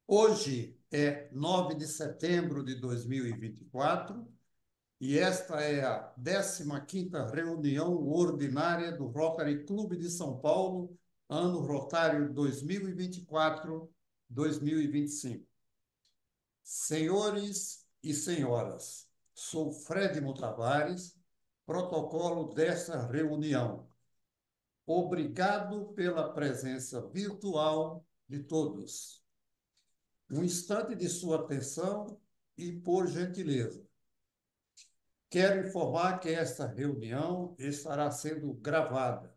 Hoje é 9 de setembro de 2024 e esta é a 15ª reunião ordinária do Rotary Clube de São Paulo, ano rotário 2024-2025. Senhores e senhoras, sou Fredimo Tavares, protocolo desta reunião. Obrigado pela presença virtual de todos. Um instante de sua atenção e, por gentileza, quero informar que esta reunião estará sendo gravada.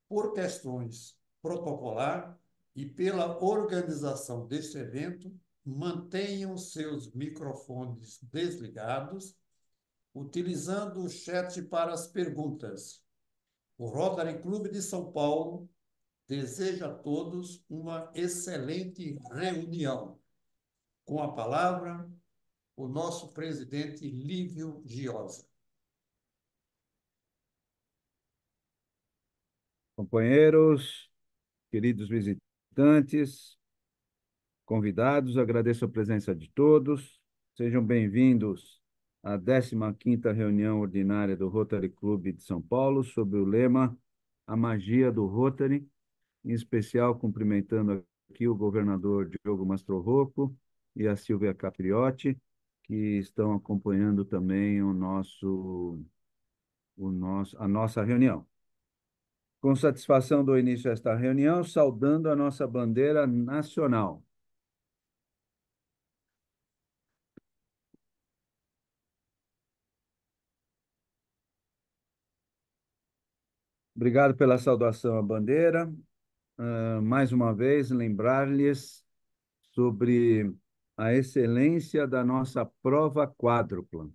Por questões protocolar e pela organização deste evento, mantenham seus microfones desligados, utilizando o chat para as perguntas. O Rotary Clube de São Paulo deseja a todos uma excelente reunião. Com a palavra, o nosso presidente Lívio Giosa. Companheiros, queridos visitantes, convidados, agradeço a presença de todos. Sejam bem-vindos à 15ª reunião ordinária do Rotary Clube de São Paulo, sob o lema A Magia do Rotary, em especial cumprimentando aqui o governador Diogo Mastrorouco e a Silvia Capriotti, que estão acompanhando também a nossa reunião. Com satisfação dou início a esta reunião, saudando a nossa bandeira nacional. Obrigado pela saudação à bandeira. Mais uma vez, lembrar-lhes sobre a excelência da nossa prova quádrupla,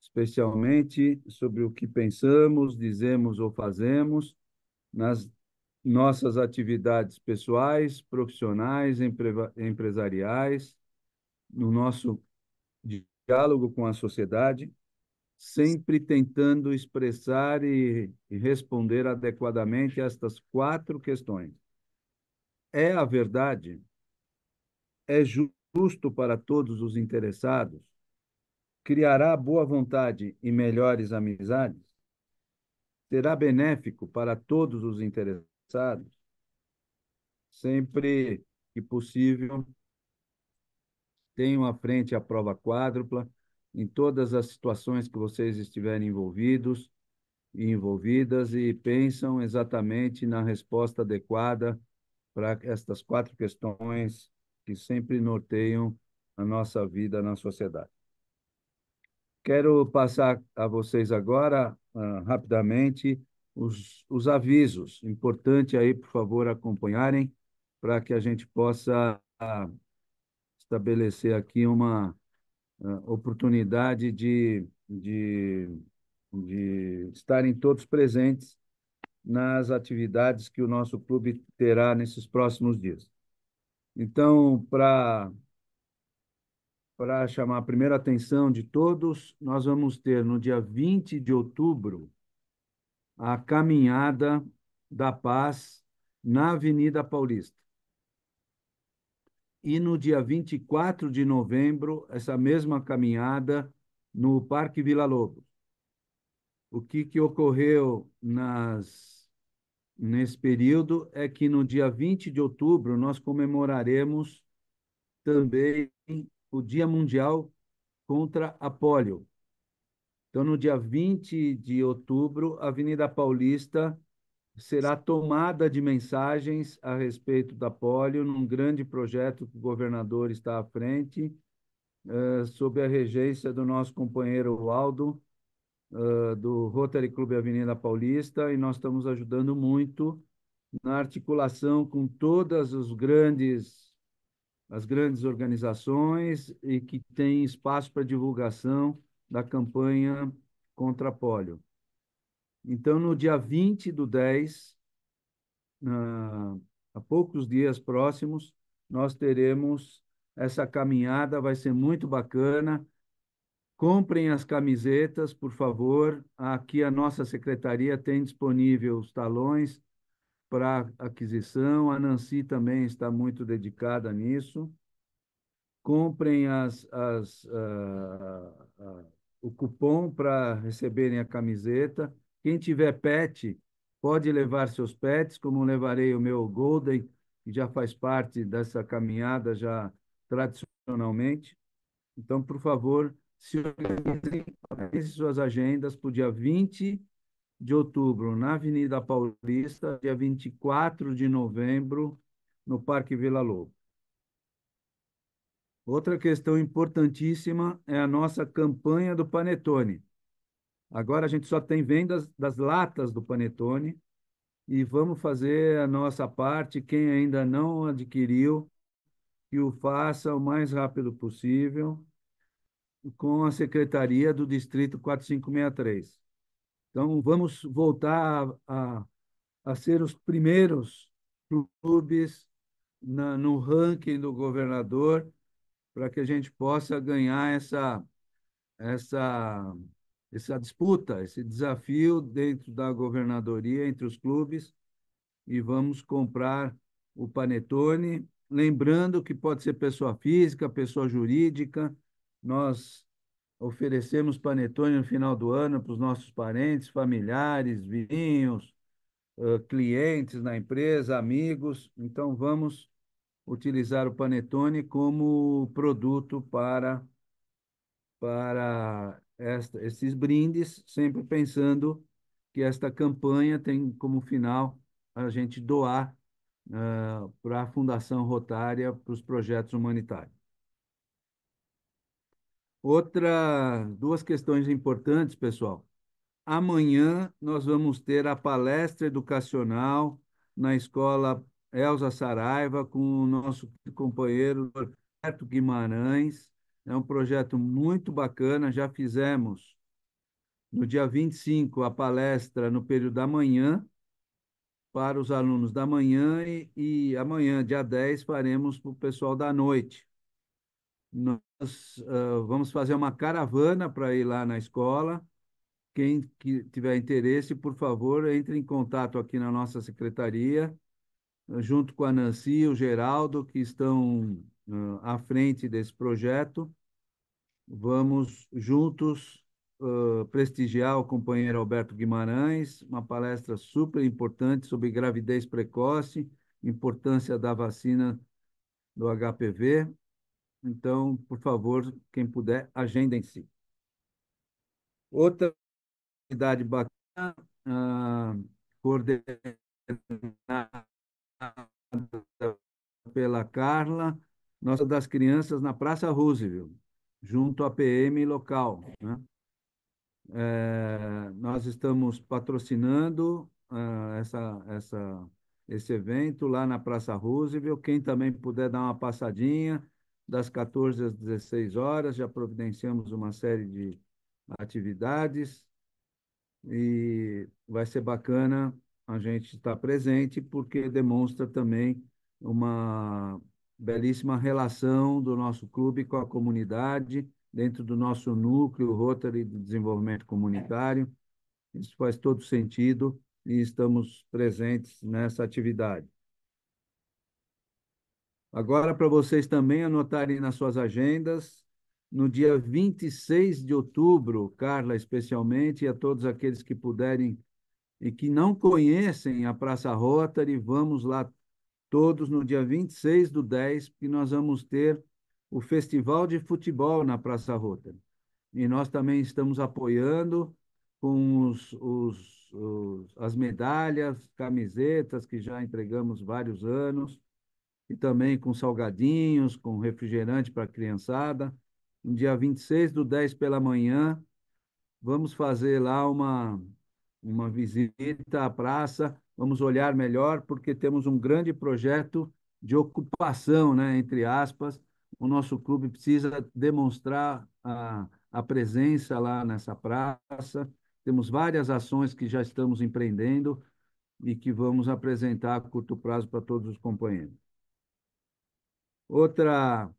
especialmente sobre o que pensamos, dizemos ou fazemos nas nossas atividades pessoais, profissionais, empresariais, no nosso diálogo com a sociedade, sempre tentando expressar e responder adequadamente a estas 4 questões. É a verdade? É justo para todos os interessados? Criará boa vontade e melhores amizades? Será benéfico para todos os interessados? Sempre que possível, tenham à frente a prova quádrupla em todas as situações que vocês estiverem envolvidos e envolvidas e pensam exatamente na resposta adequada para estas 4 questões que sempre norteiam a nossa vida na sociedade. Quero passar a vocês agora, rapidamente, os avisos. Importante aí, por favor, acompanharem para que a gente possa estabelecer aqui uma oportunidade de estarem todos presentes nas atividades que o nosso clube terá nesses próximos dias. Então, para chamar a primeira atenção de todos, nós vamos ter no dia 20 de outubro a Caminhada da Paz na Avenida Paulista. E no dia 24 de novembro, essa mesma caminhada no Parque Vila Lobos. O que ocorreu nesse período é que no dia 20 de outubro nós comemoraremos também o Dia Mundial contra a Polio. Então, no dia 20 de outubro, a Avenida Paulista será tomada de mensagens a respeito da polio, num grande projeto que o governador está à frente, sob a regência do nosso companheiro Aldo, do Rotary Clube Avenida Paulista, e nós estamos ajudando muito na articulação com todas as grandes organizações e que têm espaço para divulgação da campanha contra a polio. Então, no dia 20/10, há poucos dias próximos, nós teremos essa caminhada, vai ser muito bacana. Comprem as camisetas, por favor. Aqui a nossa secretaria tem disponível os talões para aquisição. A Nancy também está muito dedicada nisso. Comprem o cupom para receberem a camiseta. Quem tiver pet, pode levar seus pets, como levarei o meu Golden, que já faz parte dessa caminhada já tradicionalmente. Então, por favor, se organizem suas agendas para o dia 20 de outubro, na Avenida Paulista, dia 24 de novembro, no Parque Vila Lobos. Outra questão importantíssima é a nossa campanha do Panetone. Agora a gente só tem vendas das latas do Panetone e vamos fazer a nossa parte. Quem ainda não adquiriu, que o faça o mais rápido possível com a Secretaria do Distrito 4563. Então, vamos voltar a ser os primeiros clubes no ranking do governador para que a gente possa ganhar essa, essa disputa, esse desafio dentro da governadoria entre os clubes e vamos comprar o Panetone, lembrando que pode ser pessoa física, pessoa jurídica. Nós oferecemos Panetone no final do ano para os nossos parentes, familiares, vizinhos, clientes na empresa, amigos. Então, vamos utilizar o Panetone como produto para esses brindes, sempre pensando que esta campanha tem como final a gente doar para a Fundação Rotária para os projetos humanitários. Duas questões importantes, pessoal. Amanhã nós vamos ter a palestra educacional na escola Elza Saraiva com o nosso companheiro Roberto Guimarães. É um projeto muito bacana. Já fizemos no dia 25 a palestra no período da manhã para os alunos da manhã e amanhã, dia 10, faremos para o pessoal da noite. Nós vamos fazer uma caravana para ir lá na escola. Quem que tiver interesse, por favor, entre em contato aqui na nossa secretaria, junto com a Nancy e o Geraldo, que estão à frente desse projeto. Vamos juntos prestigiar o companheiro Alberto Guimarães, uma palestra super importante sobre gravidez precoce, importância da vacina do HPV. Então, por favor, quem puder, agendem-se. Outra atividade bacana, coordenada pela Carla, Nossa das Crianças na Praça Roosevelt, junto à PM local, né? Nós estamos patrocinando esse evento lá na Praça Roosevelt. Quem também puder dar uma passadinha, das 14 às 16 horas, já providenciamos uma série de atividades e vai ser bacana a gente estar presente, porque demonstra também uma belíssima relação do nosso clube com a comunidade, dentro do nosso núcleo Rotary de Desenvolvimento Comunitário. Isso faz todo sentido e estamos presentes nessa atividade. Agora, para vocês também anotarem nas suas agendas, no dia 26 de outubro, Carla, especialmente, e a todos aqueles que puderem e que não conhecem a Praça Rotary, vamos lá todos no dia 26/10, que nós vamos ter o Festival de Futebol na Praça Rotary. E nós também estamos apoiando com as medalhas, camisetas, que já entregamos vários anos, e também com salgadinhos, com refrigerante para a criançada. No dia 26/10 pela manhã, vamos fazer lá uma visita à praça, vamos olhar melhor, porque temos um grande projeto de ocupação, né, entre aspas. O nosso clube precisa demonstrar a presença lá nessa praça. Temos várias ações que já estamos empreendendo e que vamos apresentar a curto prazo para todos os companheiros. Outra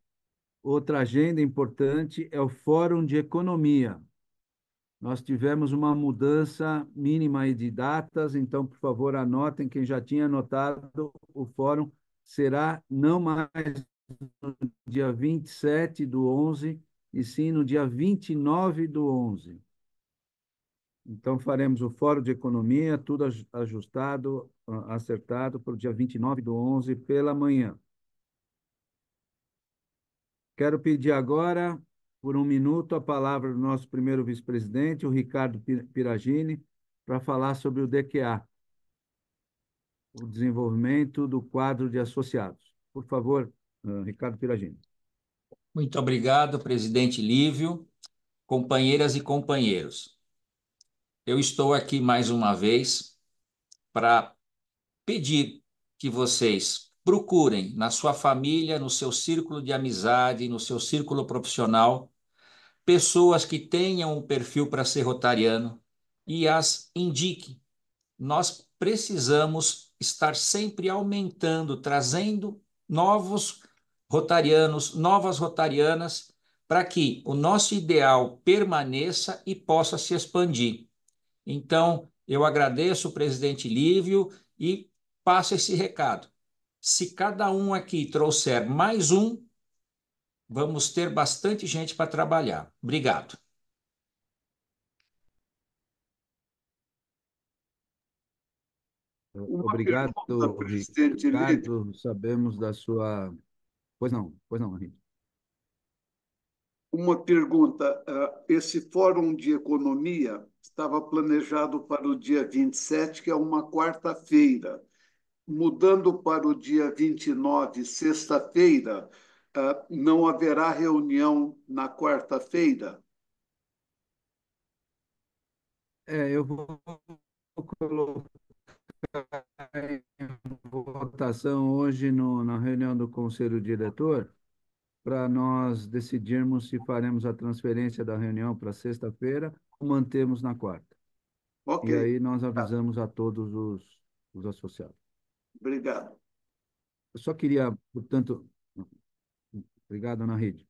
agenda importante é o Fórum de Economia. nós tivemos uma mudança mínima aí de datas, então, por favor, anotem, quem já tinha anotado, o fórum será não mais no dia 27/11, e sim no dia 29/11. Então, faremos o Fórum de Economia, tudo ajustado, acertado, para o dia 29/11, pela manhã. Quero pedir agora, por um minuto, a palavra do nosso primeiro vice-presidente, o Ricardo Piragini, para falar sobre o DQA, o desenvolvimento do quadro de associados. Por favor, Ricardo Piragini. Muito obrigado, presidente Lívio, companheiras e companheiros. Eu estou aqui mais uma vez para pedir que vocês procurem na sua família, no seu círculo de amizade, no seu círculo profissional, pessoas que tenham um perfil para ser rotariano e as indiquem. Nós precisamos estar sempre aumentando, trazendo novos rotarianos, novas rotarianas, para que o nosso ideal permaneça e possa se expandir. Então, eu agradeço o presidente Lívio e passo esse recado. Se cada um aqui trouxer mais um, vamos ter bastante gente para trabalhar. Obrigado. Uma Obrigado, pergunta, presidente Lívio. Ricardo. Sabemos da sua. Pois não, Henrique. Uma pergunta. Esse Fórum de Economia estava planejado para o dia 27, que é uma quarta-feira. Mudando para o dia 29, sexta-feira, não haverá reunião na quarta-feira? Eu vou colocar em votação hoje na reunião do Conselho Diretor, para nós decidirmos se faremos a transferência da reunião para sexta-feira ou mantemos na quarta. Ok. E aí nós avisamos a todos os associados. Obrigado. Eu só queria, portanto, obrigado, Ana Rede.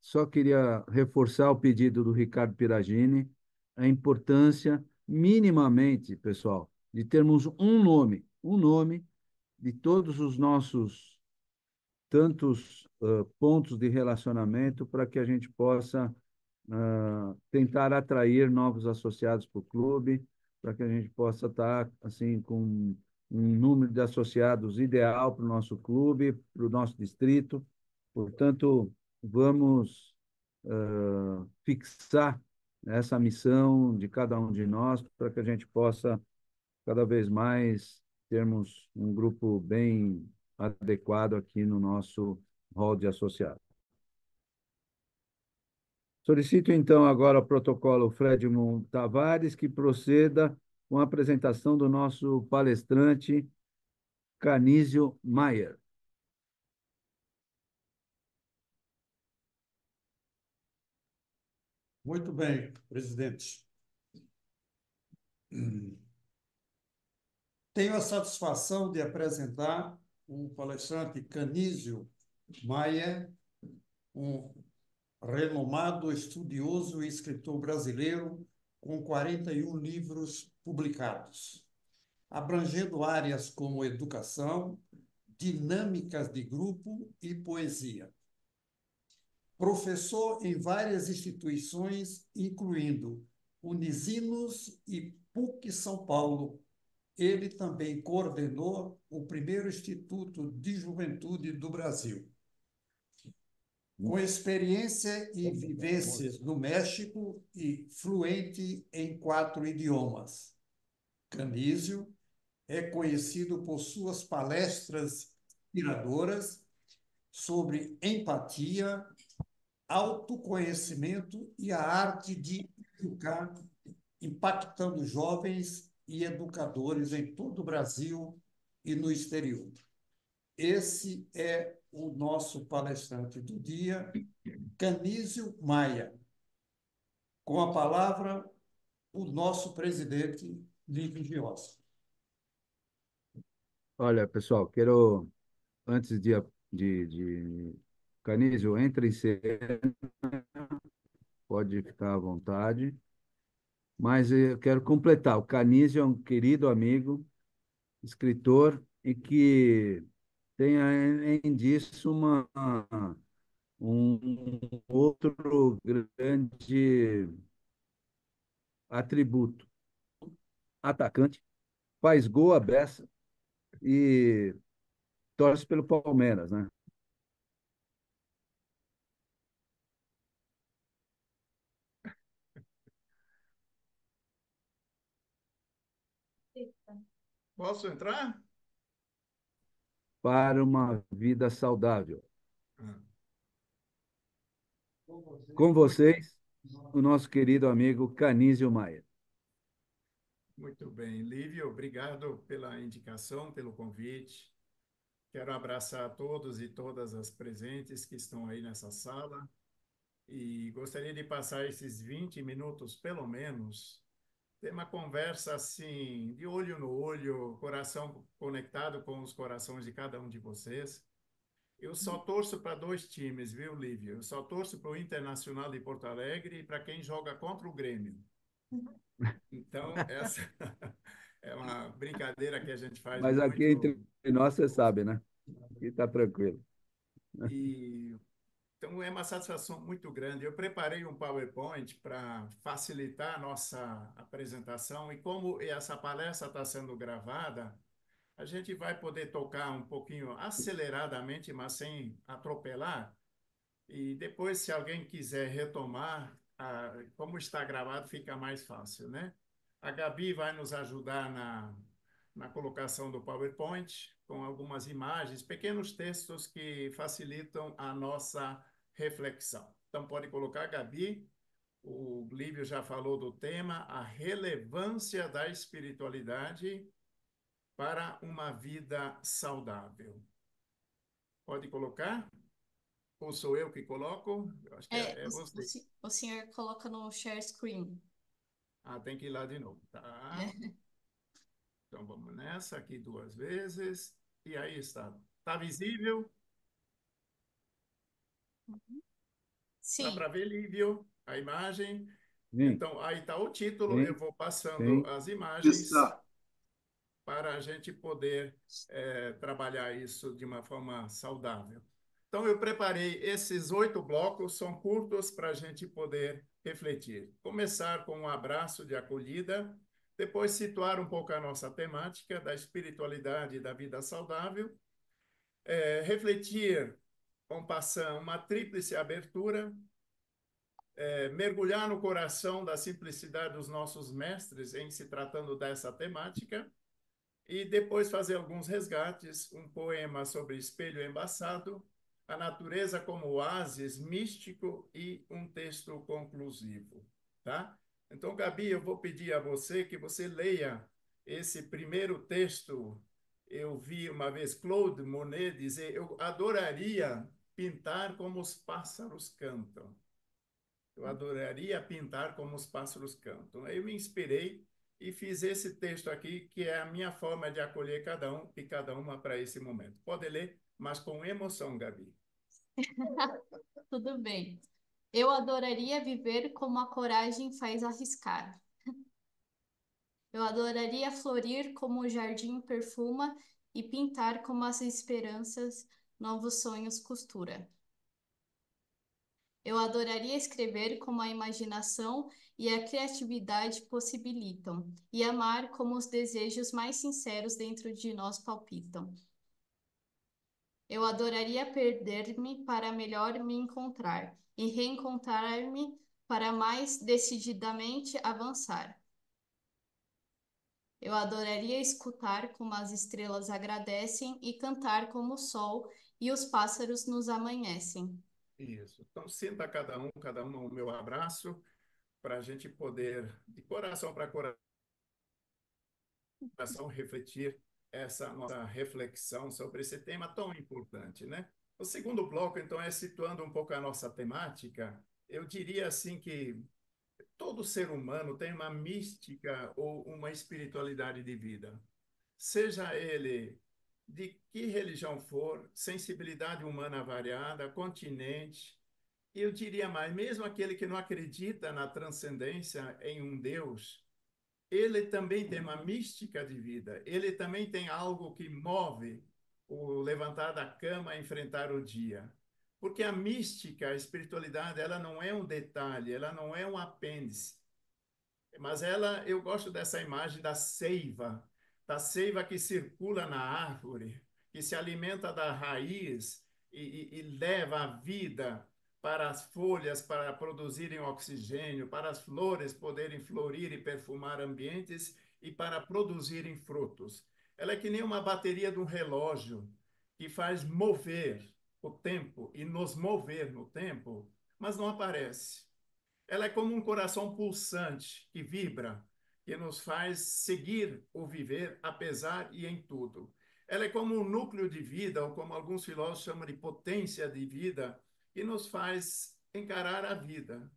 Só queria reforçar o pedido do Ricardo Piragini, a importância, minimamente, pessoal, de termos um nome de todos os nossos tantos pontos de relacionamento para que a gente possa tentar atrair novos associados para o clube, para que a gente possa estar assim com um número de associados ideal para o nosso clube, para o nosso distrito. Portanto, vamos fixar essa missão de cada um de nós para que a gente possa cada vez mais termos um grupo bem adequado aqui no nosso hall de associados. Solicito, então, agora ao protocolo Fred Tavares que proceda com a apresentação do nosso palestrante, Canísio Maier. Muito bem, presidente. Tenho a satisfação de apresentar o palestrante Canísio Maier, um renomado estudioso e escritor brasileiro com 41 livros publicados, abrangendo áreas como educação, dinâmicas de grupo e poesia. Professor em várias instituições, incluindo Unisinos e PUC São Paulo. Ele também coordenou o primeiro Instituto de Juventude do Brasil. Com experiência e vivências no México e fluente em 4 idiomas. Canísio é conhecido por suas palestras inspiradoras sobre empatia, autoconhecimento e a arte de educar, impactando jovens e educadores em todo o Brasil e no exterior. Esse é o nosso palestrante do dia, Canísio Maia. Com a palavra, o nosso presidente, Lívio Giossa. Olha, pessoal, quero, antes de Canísio, entre em cena, pode ficar à vontade. mas eu quero completar. O Canísio é um querido amigo, escritor, e que tem, além disso, um outro grande atributo. Atacante, faz gol à beça e torce pelo Palmeiras, né? Posso entrar? Para uma vida saudável. Ah, Com Muito, vocês, o nosso querido amigo Canísio Maia. muito bem. Lívio, obrigado pela indicação, pelo convite. Quero abraçar todos e todas as presentes que estão aí nessa sala e gostaria de passar esses 20 minutos, pelo menos, ter uma conversa assim, de olho no olho, coração conectado com os corações de cada um de vocês. Eu só torço para dois times, viu, Lívia? Eu só torço para o Internacional de Porto Alegre e para quem joga contra o Grêmio. Então, essa é uma brincadeira que a gente faz Mas aqui muito. entre nós, você sabe, né? Aqui está tranquilo. E então é uma satisfação muito grande. Eu preparei um PowerPoint para facilitar a nossa apresentação e como essa palestra está sendo gravada, a gente vai poder tocar um pouquinho aceleradamente, mas sem atropelar. E depois, se alguém quiser retomar, como está gravado, fica mais fácil, né? A Gabi vai nos ajudar na colocação do PowerPoint, com algumas imagens, pequenos textos que facilitam a nossa reflexão. Então, pode colocar, Gabi. O Lívio já falou do tema, a relevância da espiritualidade para uma vida saudável. Pode colocar? Ou sou eu que coloco? Eu acho que é você. O senhor coloca no share screen. Ah, tem que ir lá de novo. Tá. É. Então vamos nessa aqui duas vezes. E aí está. Está visível? Dá Sim, para ver, Lívio, a imagem? Sim, Então, aí está o título. Eu sim, vou passando sim. as imagens Está. para a gente poder trabalhar isso de uma forma saudável. Então, eu preparei esses 8 blocos, são curtos para a gente poder refletir. Começar com um abraço de acolhida, depois situar um pouco a nossa temática da espiritualidade e da vida saudável, refletir com passando uma tríplice abertura, mergulhar no coração da simplicidade dos nossos mestres em se tratando dessa temática, e depois fazer alguns resgates, um poema sobre espelho embaçado, a natureza como oásis místico e um texto conclusivo, tá? Então, Gabi, eu vou pedir a você que você leia esse primeiro texto. Eu vi uma vez Claude Monet dizer: eu adoraria pintar como os pássaros cantam. Eu adoraria pintar como os pássaros cantam. Aí eu me inspirei e fiz esse texto aqui, que é a minha forma de acolher cada um e cada uma para esse momento. Pode ler, mas com emoção, Gabi. tudo bem. Eu adoraria viver como a coragem faz arriscar. Eu adoraria florir como o jardim perfuma e pintar como as esperanças novos sonhos costura. Eu adoraria escrever como a imaginação e a criatividade possibilitam, e amar como os desejos mais sinceros dentro de nós palpitam. Eu adoraria perder-me para melhor me encontrar, e reencontrar-me para mais decididamente avançar. Eu adoraria escutar como as estrelas agradecem e cantar como o sol e os pássaros nos amanhecem. Isso. Então, sinta cada um o meu abraço, para a gente poder, de coração para coração, refletir essa nossa reflexão sobre esse tema tão importante, né? O segundo bloco, então, é situando um pouco a nossa temática. Eu diria assim que todo ser humano tem uma mística ou uma espiritualidade de vida. Seja ele de que religião for, sensibilidade humana variada, continente, Eu diria mais, mesmo aquele que não acredita na transcendência em um Deus, ele também tem uma mística de vida, ele também tem algo que move o levantar da cama e enfrentar o dia. Porque a mística, a espiritualidade, ela não é um detalhe, ela não é um apêndice, mas ela, eu gosto dessa imagem da seiva que circula na árvore, que se alimenta da raiz e leva a vida para as folhas para produzirem oxigênio, para as flores poderem florir e perfumar ambientes e para produzirem frutos. Ela é que nem uma bateria de um relógio que faz mover o tempo e nos mover no tempo, mas não aparece. Ela é como um coração pulsante que vibra, que nos faz seguir o viver apesar e em tudo. Ela é como um núcleo de vida, ou como alguns filósofos chamam de potência de vida, que nos faz encarar a vida,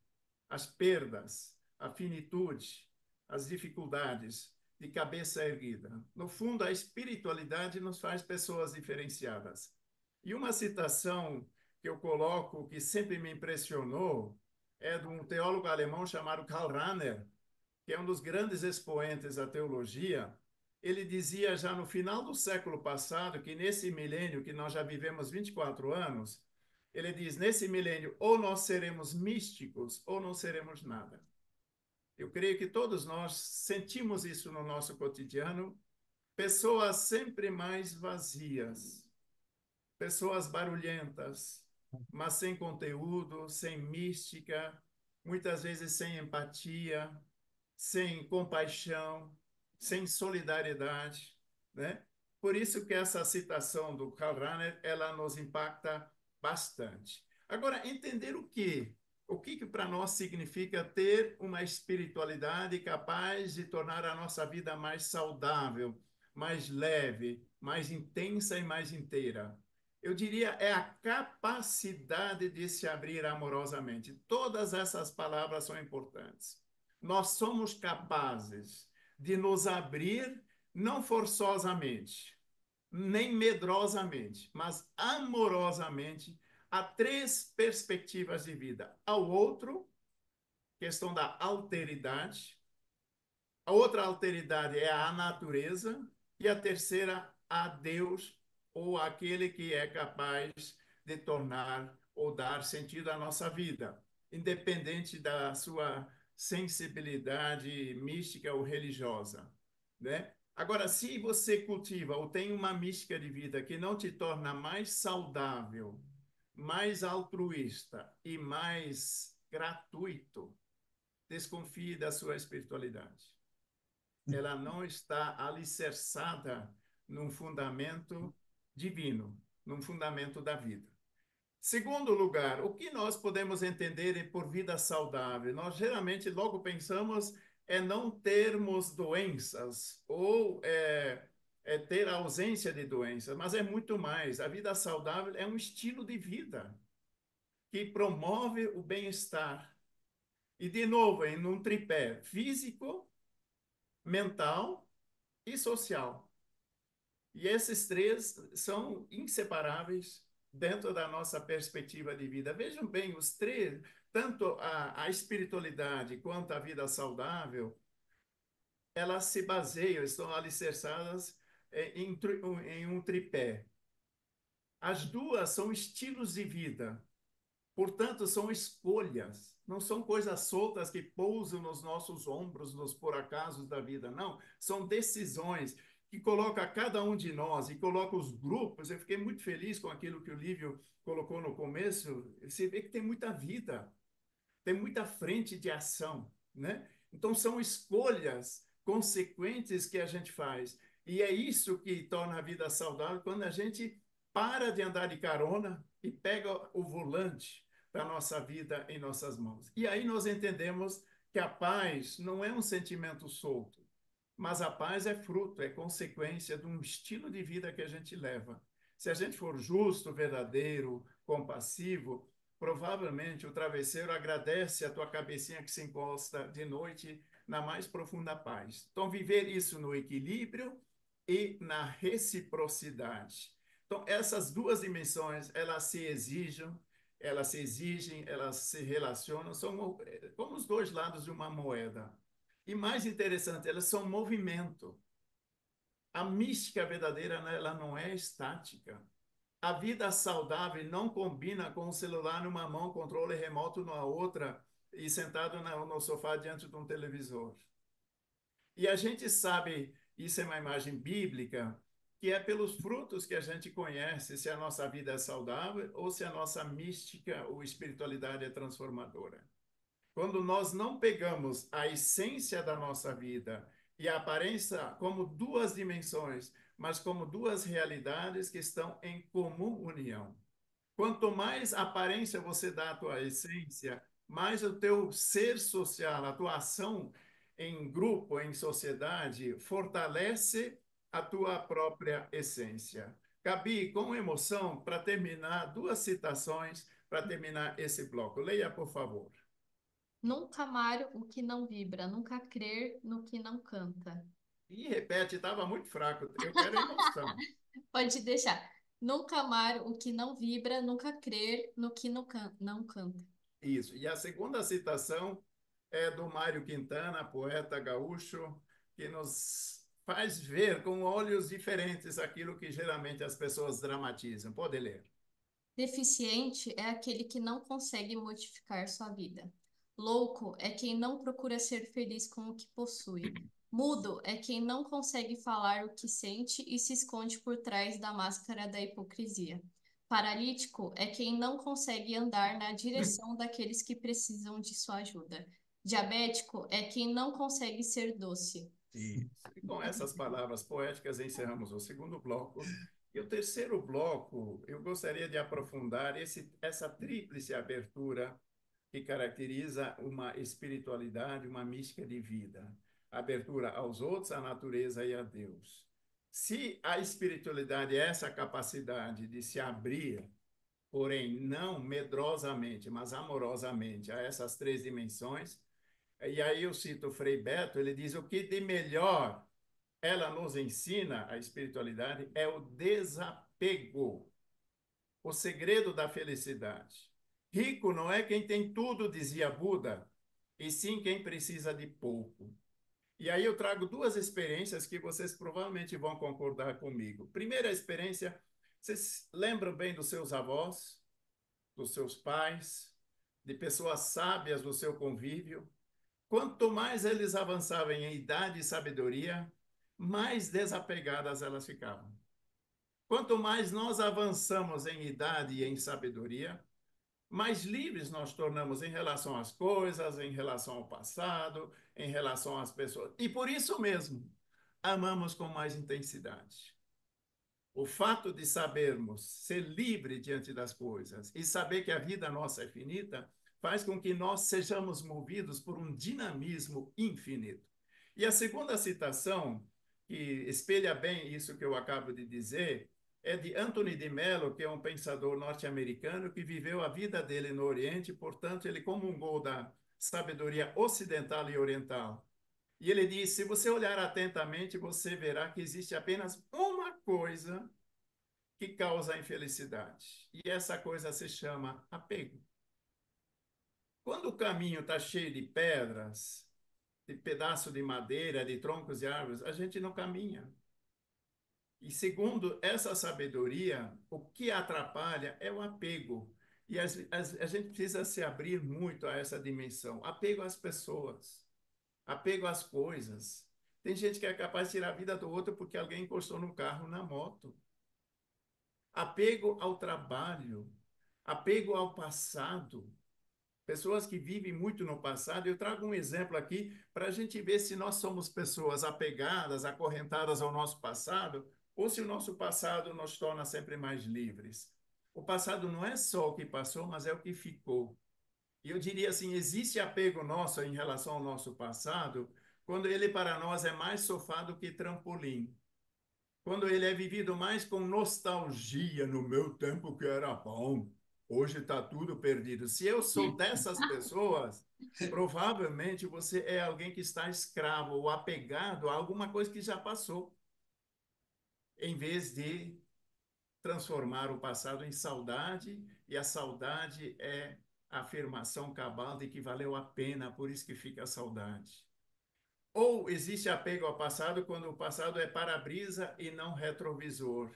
as perdas, a finitude, as dificuldades, de cabeça erguida. No fundo, a espiritualidade nos faz pessoas diferenciadas. E uma citação que eu coloco, que sempre me impressionou, é de um teólogo alemão chamado Karl Rahner, que é um dos grandes expoentes da teologia. Ele dizia já no final do século passado que nesse milênio, que nós já vivemos 24 anos, ele diz, nesse milênio, ou nós seremos místicos ou não seremos nada. Eu creio que todos nós sentimos isso no nosso cotidiano, pessoas sempre mais vazias, pessoas barulhentas, mas sem conteúdo, sem mística, muitas vezes sem empatia, sem compaixão, sem solidariedade, né? Por isso que essa citação do Karl Rahner, ela nos impacta bastante. Agora, entender o que para nós significa ter uma espiritualidade capaz de tornar a nossa vida mais saudável, mais leve, mais intensa e mais inteira. Eu diria é a capacidade de se abrir amorosamente. Todas essas palavras são importantes. Nós somos capazes de nos abrir, não forçosamente, nem medrosamente, mas amorosamente, a três perspectivas de vida: ao outro, questão da alteridade; a outra alteridade é a natureza; e a terceira, a Deus, ou aquele que é capaz de tornar ou dar sentido à nossa vida, independente da sua sensibilidade mística ou religiosa, né? Agora, se você cultiva ou tem uma mística de vida que não te torna mais saudável, mais altruísta e mais gratuito, desconfie da sua espiritualidade. Ela não está alicerçada num fundamento divino, num fundamento da vida. Segundo lugar, o que nós podemos entender por vida saudável? Nós geralmente logo pensamos não termos doenças ou ter ausência de doenças, mas é muito mais. A vida saudável é um estilo de vida que promove o bem-estar. E, de novo, em um tripé físico, mental e social. E esses três são inseparáveis dentro da nossa perspectiva de vida. Vejam bem, os três, tanto a espiritualidade quanto a vida saudável, elas se baseiam, estão alicerçadas em um tripé. As duas são estilos de vida, portanto, são escolhas, não são coisas soltas que pousam nos nossos ombros, nos por acasos da vida, não. São decisões que coloca cada um de nós e coloca os grupos. Eu fiquei muito feliz com aquilo que o Lívio colocou no começo. Você vê que tem muita vida, tem muita frente de ação, né? Então, são escolhas consequentes que a gente faz. E é isso que torna a vida saudável, quando a gente para de andar de carona e pega o volante da nossa vida em nossas mãos. E aí nós entendemos que a paz não é um sentimento solto, mas a paz é fruto, é consequência de um estilo de vida que a gente leva. Se a gente for justo, verdadeiro, compassivo, provavelmente o travesseiro agradece a tua cabecinha que se encosta de noite na mais profunda paz. Então, viver isso no equilíbrio e na reciprocidade. Então, essas duas dimensões, elas se exigem, elas se exigem, elas se relacionam, são como os dois lados de uma moeda. E mais interessante, elas são movimento. A mística verdadeira, ela não é estática. A vida saudável não combina com o celular numa mão, controle remoto na outra e sentado no sofá diante de um televisor. E a gente sabe, isso é uma imagem bíblica, que é pelos frutos que a gente conhece se a nossa vida é saudável ou se a nossa mística ou espiritualidade é transformadora. Quando nós não pegamos a essência da nossa vida e a aparência como duas dimensões, mas como duas realidades que estão em comum união. Quanto mais aparência você dá à tua essência, mais o teu ser social, a tua ação em grupo, em sociedade, fortalece a tua própria essência. Gabi, com emoção, para terminar, duas citações para terminar esse bloco. Leia, por favor. Nunca amar o que não vibra, nunca crer no que não canta. E repete, estava muito fraco. Eu quero emoção. Pode deixar. Nunca amar o que não vibra, nunca crer no que não canta. Isso. E a segunda citação é do Mário Quintana, poeta gaúcho, que nos faz ver com olhos diferentes aquilo que geralmente as pessoas dramatizam. Pode ler. Deficiente é aquele que não consegue modificar sua vida. Louco é quem não procura ser feliz com o que possui. Mudo é quem não consegue falar o que sente e se esconde por trás da máscara da hipocrisia. Paralítico é quem não consegue andar na direção daqueles que precisam de sua ajuda. Diabético é quem não consegue ser doce. Isso. E com essas palavras poéticas encerramos o segundo bloco. E o terceiro bloco, eu gostaria de aprofundar essa tríplice abertura que caracteriza uma espiritualidade, uma mística de vida. Abertura aos outros, à natureza e a Deus. Se a espiritualidade é essa capacidade de se abrir, porém não medrosamente, mas amorosamente, a essas três dimensões, e aí eu cito Frei Beto, ele diz: o que de melhor ela nos ensina, a espiritualidade, é o desapego, o segredo da felicidade. Rico não é quem tem tudo, dizia Buda, e sim quem precisa de pouco. E aí eu trago duas experiências que vocês provavelmente vão concordar comigo. Primeira experiência, vocês lembram bem dos seus avós, dos seus pais, de pessoas sábias do seu convívio? Quanto mais eles avançavam em idade e sabedoria, mais desapegadas elas ficavam. Quanto mais nós avançamos em idade e em sabedoria, mais livres nós tornamos em relação às coisas, em relação ao passado, em relação às pessoas. E por isso mesmo, amamos com mais intensidade. O fato de sabermos ser livre diante das coisas e saber que a vida nossa é finita, faz com que nós sejamos movidos por um dinamismo infinito. E a segunda citação, que espelha bem isso que eu acabo de dizer, é de Anthony de Mello, que é um pensador norte-americano que viveu a vida dele no Oriente, portanto, ele comungou da sabedoria ocidental e oriental. E ele diz: se você olhar atentamente, você verá que existe apenas uma coisa que causa a infelicidade. E essa coisa se chama apego. Quando o caminho está cheio de pedras, de pedaços de madeira, de troncos de árvores, a gente não caminha. E segundo essa sabedoria, o que atrapalha é o apego. E a gente precisa se abrir muito a essa dimensão. Apego às pessoas, apego às coisas. Tem gente que é capaz de tirar a vida do outro porque alguém encostou no carro, na moto. Apego ao trabalho, apego ao passado. Pessoas que vivem muito no passado. Eu trago um exemplo aqui para a gente ver se nós somos pessoas apegadas, acorrentadas ao nosso passado, ou se o nosso passado nos torna sempre mais livres. O passado não é só o que passou, mas é o que ficou. E eu diria assim, existe apego nosso em relação ao nosso passado, quando ele para nós é mais sofá do que trampolim. Quando ele é vivido mais com nostalgia, no meu tempo que era bom, hoje está tudo perdido. Se eu sou dessas pessoas, provavelmente você é alguém que está escravo ou apegado a alguma coisa que já passou, em vez de transformar o passado em saudade, e a saudade é a afirmação cabal de que valeu a pena, por isso que fica a saudade. Ou existe apego ao passado quando o passado é para-brisa e não retrovisor,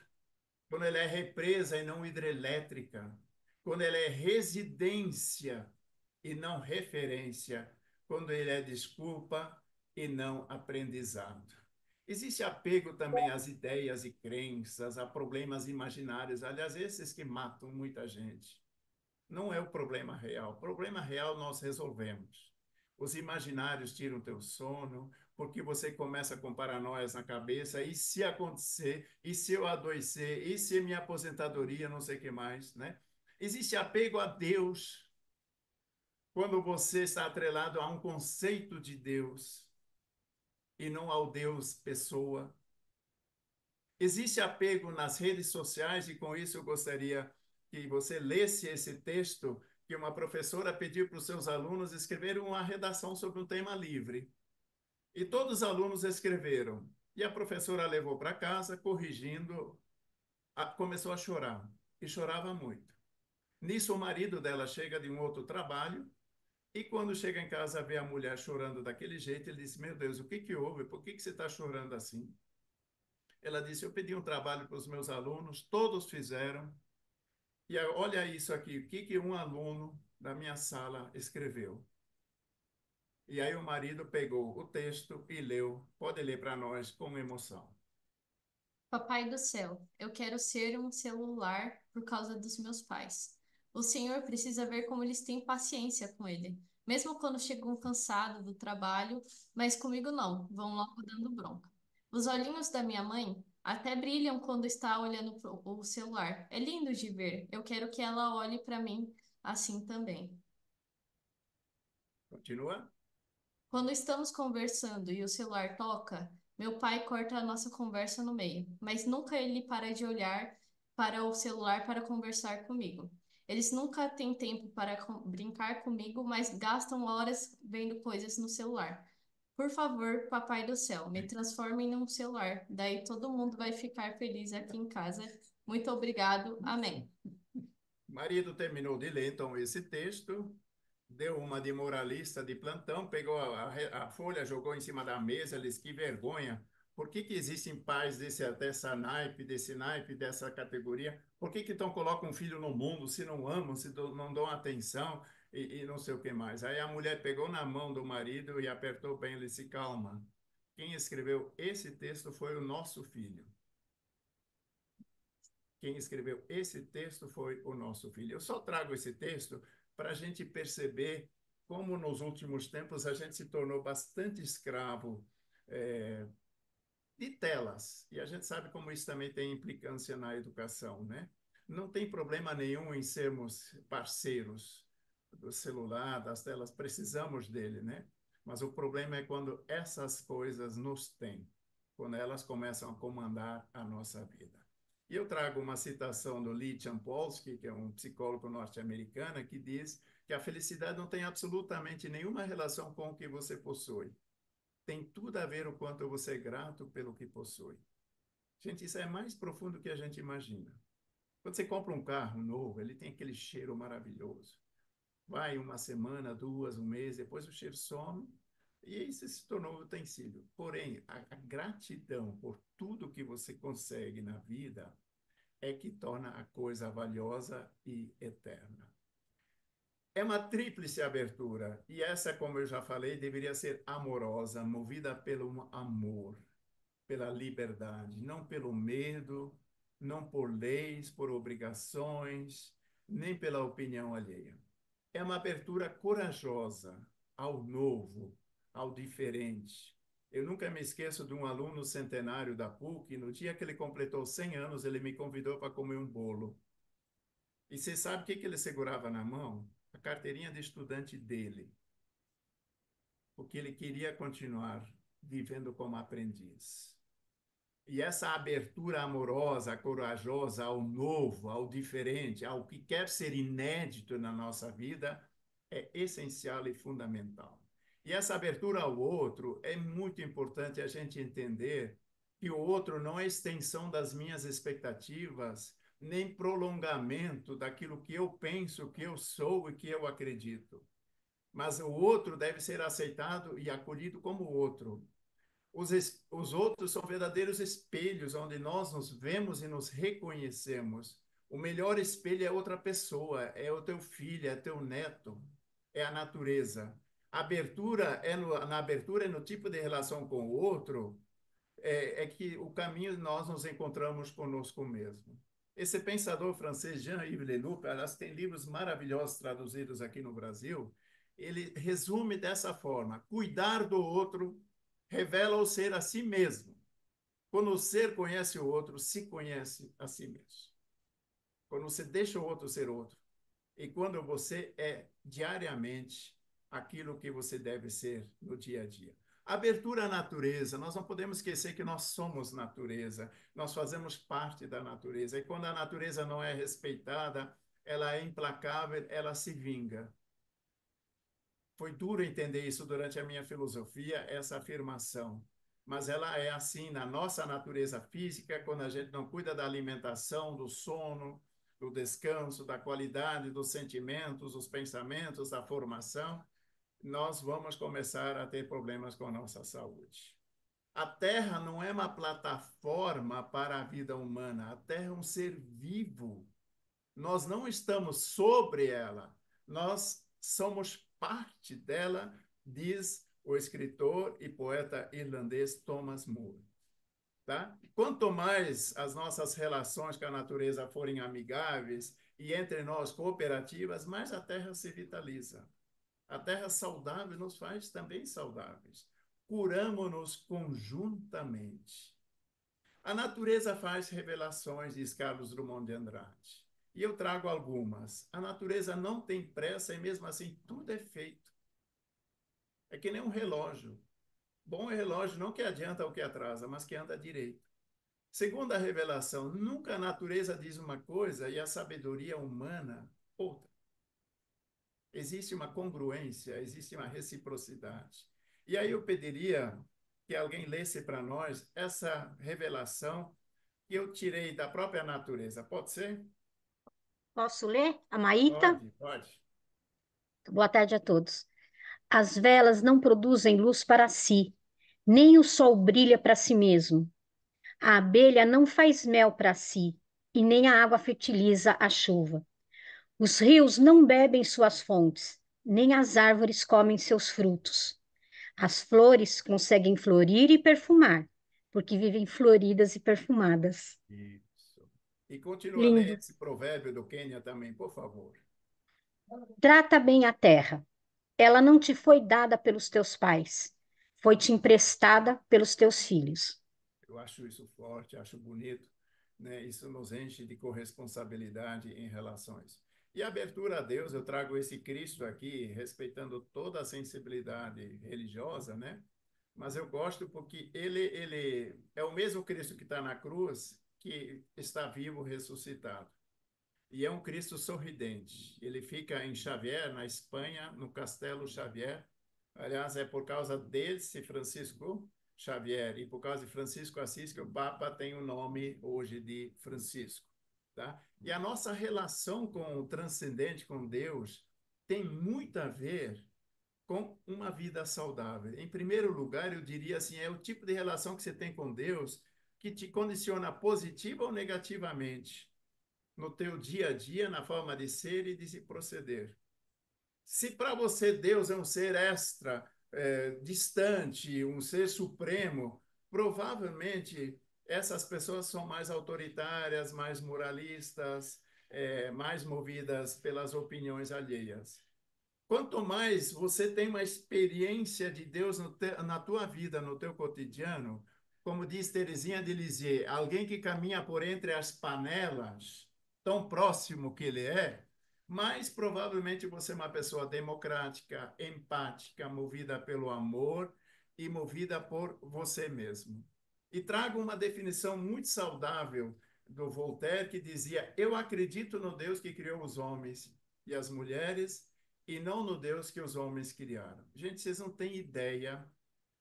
quando ele é represa e não hidrelétrica, quando ele é residência e não referência, quando ele é desculpa e não aprendizado. Existe apego também às ideias e crenças, a problemas imaginários, aliás, esses que matam muita gente. Não é o problema real. O problema real nós resolvemos. Os imaginários tiram teu sono, porque você começa com paranoias na cabeça, e se acontecer, e se eu adoecer, e se minha aposentadoria, não sei o que mais, né? Existe apego a Deus, quando você está atrelado a um conceito de Deus, e não ao Deus pessoa. Existe apego nas redes sociais, e com isso eu gostaria que você lesse esse texto que uma professora pediu para os seus alunos escreverem uma redação sobre um tema livre. E todos os alunos escreveram. E a professora levou para casa, corrigindo, começou a chorar. E chorava muito. Nisso, o marido dela chega de um outro trabalho, e quando chega em casa, vê a mulher chorando daquele jeito, ele diz: Meu Deus, o que que houve? Por que que você está chorando assim? Ela disse: Eu pedi um trabalho para os meus alunos, todos fizeram. E aí, olha isso aqui, o que que um aluno da minha sala escreveu. E aí o marido pegou o texto e leu. Pode ler para nós com emoção. Papai do céu, eu quero ser um celular por causa dos meus pais. O Senhor precisa ver como eles têm paciência com ele, mesmo quando chegam cansados do trabalho, mas comigo não, vão logo dando bronca. Os olhinhos da minha mãe até brilham quando está olhando o celular. É lindo de ver. Eu quero que ela olhe para mim assim também. Continua? Quando estamos conversando e o celular toca, meu pai corta a nossa conversa no meio, mas nunca ele para de olhar para o celular para conversar comigo. Eles nunca têm tempo para brincar comigo, mas gastam horas vendo coisas no celular. Por favor, papai do céu, me transforme em um celular. Daí todo mundo vai ficar feliz aqui em casa. Muito obrigado. Amém. O marido terminou de ler, então, esse texto, deu uma de moralista de plantão, pegou a folha, jogou em cima da mesa, ele disse: Que vergonha. Por que que existem pais desse naipe, dessa categoria? Por que que então colocam um filho no mundo se não amam, se não dão atenção e não sei o que mais? Aí a mulher pegou na mão do marido e apertou bem, ele disse: Calma. Quem escreveu esse texto foi o nosso filho. Quem escreveu esse texto foi o nosso filho. Eu só trago esse texto para a gente perceber como nos últimos tempos a gente se tornou bastante escravo de telas. E a gente sabe como isso também tem implicância na educação, né? Não tem problema nenhum em sermos parceiros do celular, das telas, precisamos dele, né? Mas o problema é quando essas coisas nos têm, quando elas começam a comandar a nossa vida. E eu trago uma citação do Lee Champolsky, que é um psicólogo norte-americano, que diz que a felicidade não tem absolutamente nenhuma relação com o que você possui. Tem tudo a ver o quanto você é grato pelo que possui. Gente, isso é mais profundo do que a gente imagina. Quando você compra um carro novo, ele tem aquele cheiro maravilhoso. Vai uma semana, duas, um mês, depois o cheiro some e isso se tornou utensílio. Porém, a gratidão por tudo que você consegue na vida é que torna a coisa valiosa e eterna. É uma tríplice abertura, e essa, como eu já falei, deveria ser amorosa, movida pelo amor, pela liberdade, não pelo medo, não por leis, por obrigações, nem pela opinião alheia. É uma abertura corajosa ao novo, ao diferente. Eu nunca me esqueço de um aluno centenário da PUC, no dia que ele completou 100 anos, ele me convidou para comer um bolo. E você sabe o que que ele segurava na mão? A carteirinha de estudante dele, porque ele queria continuar vivendo como aprendiz. E essa abertura amorosa, corajosa ao novo, ao diferente, ao que quer ser inédito na nossa vida, é essencial e fundamental. E essa abertura ao outro é muito importante a gente entender que o outro não é extensão das minhas expectativas, nem prolongamento daquilo que eu penso, que eu sou e que eu acredito. Mas o outro deve ser aceitado e acolhido como outro. Os outros são verdadeiros espelhos onde nós nos vemos e nos reconhecemos. O melhor espelho é outra pessoa, é o teu filho, é teu neto, é a natureza. A abertura na abertura é no tipo de relação com o outro, é que o caminho nós nos encontramos conosco mesmo. Esse pensador francês, Jean-Yves Leloup, aliás, tem livros maravilhosos traduzidos aqui no Brasil, ele resume dessa forma: cuidar do outro revela o ser a si mesmo. Quando o ser conhece o outro, se conhece a si mesmo. Quando você deixa o outro ser outro. E quando você é diariamente aquilo que você deve ser no dia a dia. Abertura à natureza, nós não podemos esquecer que nós somos natureza, nós fazemos parte da natureza. E quando a natureza não é respeitada, ela é implacável, ela se vinga. Foi duro entender isso durante a minha filosofia, essa afirmação. Mas ela é assim na nossa natureza física, quando a gente não cuida da alimentação, do sono, do descanso, da qualidade dos sentimentos, dos pensamentos, da formação, nós vamos começar a ter problemas com a nossa saúde. A Terra não é uma plataforma para a vida humana, a Terra é um ser vivo. Nós não estamos sobre ela, nós somos parte dela, diz o escritor e poeta irlandês Thomas Moore. Tá? Quanto mais as nossas relações com a natureza forem amigáveis e entre nós cooperativas, mais a Terra se vitaliza. A Terra saudável nos faz também saudáveis. Curamos-nos conjuntamente. A natureza faz revelações, diz Carlos Drummond de Andrade. E eu trago algumas. A natureza não tem pressa e mesmo assim tudo é feito. É que nem um relógio. Bom é relógio não que adianta ou que atrasa, mas que anda direito. Segundo a revelação, nunca a natureza diz uma coisa e a sabedoria humana outra. Existe uma congruência, existe uma reciprocidade. E aí eu pediria que alguém lesse para nós essa revelação que eu tirei da própria natureza. Pode ser? Posso ler? A Maíta? Pode, pode. Boa tarde a todos. As velas não produzem luz para si, nem o sol brilha para si mesmo. A abelha não faz mel para si, e nem a água fertiliza a chuva. Os rios não bebem suas fontes, nem as árvores comem seus frutos. As flores conseguem florir e perfumar, porque vivem floridas e perfumadas. Isso. E continua a ler Lindo. esse provérbio do Quênia também, por favor. Trata bem a terra. Ela não te foi dada pelos teus pais, foi-te emprestada pelos teus filhos. Eu acho isso forte, acho bonito, né? Isso nos enche de corresponsabilidade em relações. E a abertura a Deus, eu trago esse Cristo aqui, respeitando toda a sensibilidade religiosa, né? Mas eu gosto porque ele é o mesmo Cristo que está na cruz, que está vivo, ressuscitado. E é um Cristo sorridente. Ele fica em Xavier, na Espanha, no Castelo Xavier. Aliás, é por causa desse Francisco Xavier e por causa de Francisco Assis que o Papa tem o nome hoje de Francisco. Tá? E a nossa relação com o transcendente, com Deus, tem muito a ver com uma vida saudável. Em primeiro lugar, eu diria assim, é o tipo de relação que você tem com Deus que te condiciona positiva ou negativamente no teu dia a dia, na forma de ser e de se proceder. Se para você Deus é um ser extra, distante, um ser supremo, provavelmente essas pessoas são mais autoritárias, mais moralistas, mais movidas pelas opiniões alheias. Quanto mais você tem uma experiência de Deus na tua vida, no teu cotidiano, como diz Teresinha de Lisieux, alguém que caminha por entre as panelas, tão próximo que ele é, mais provavelmente você é uma pessoa democrática, empática, movida pelo amor e movida por você mesmo. E trago uma definição muito saudável do Voltaire, que dizia: eu acredito no Deus que criou os homens e as mulheres, e não no Deus que os homens criaram. Gente, vocês não têm ideia,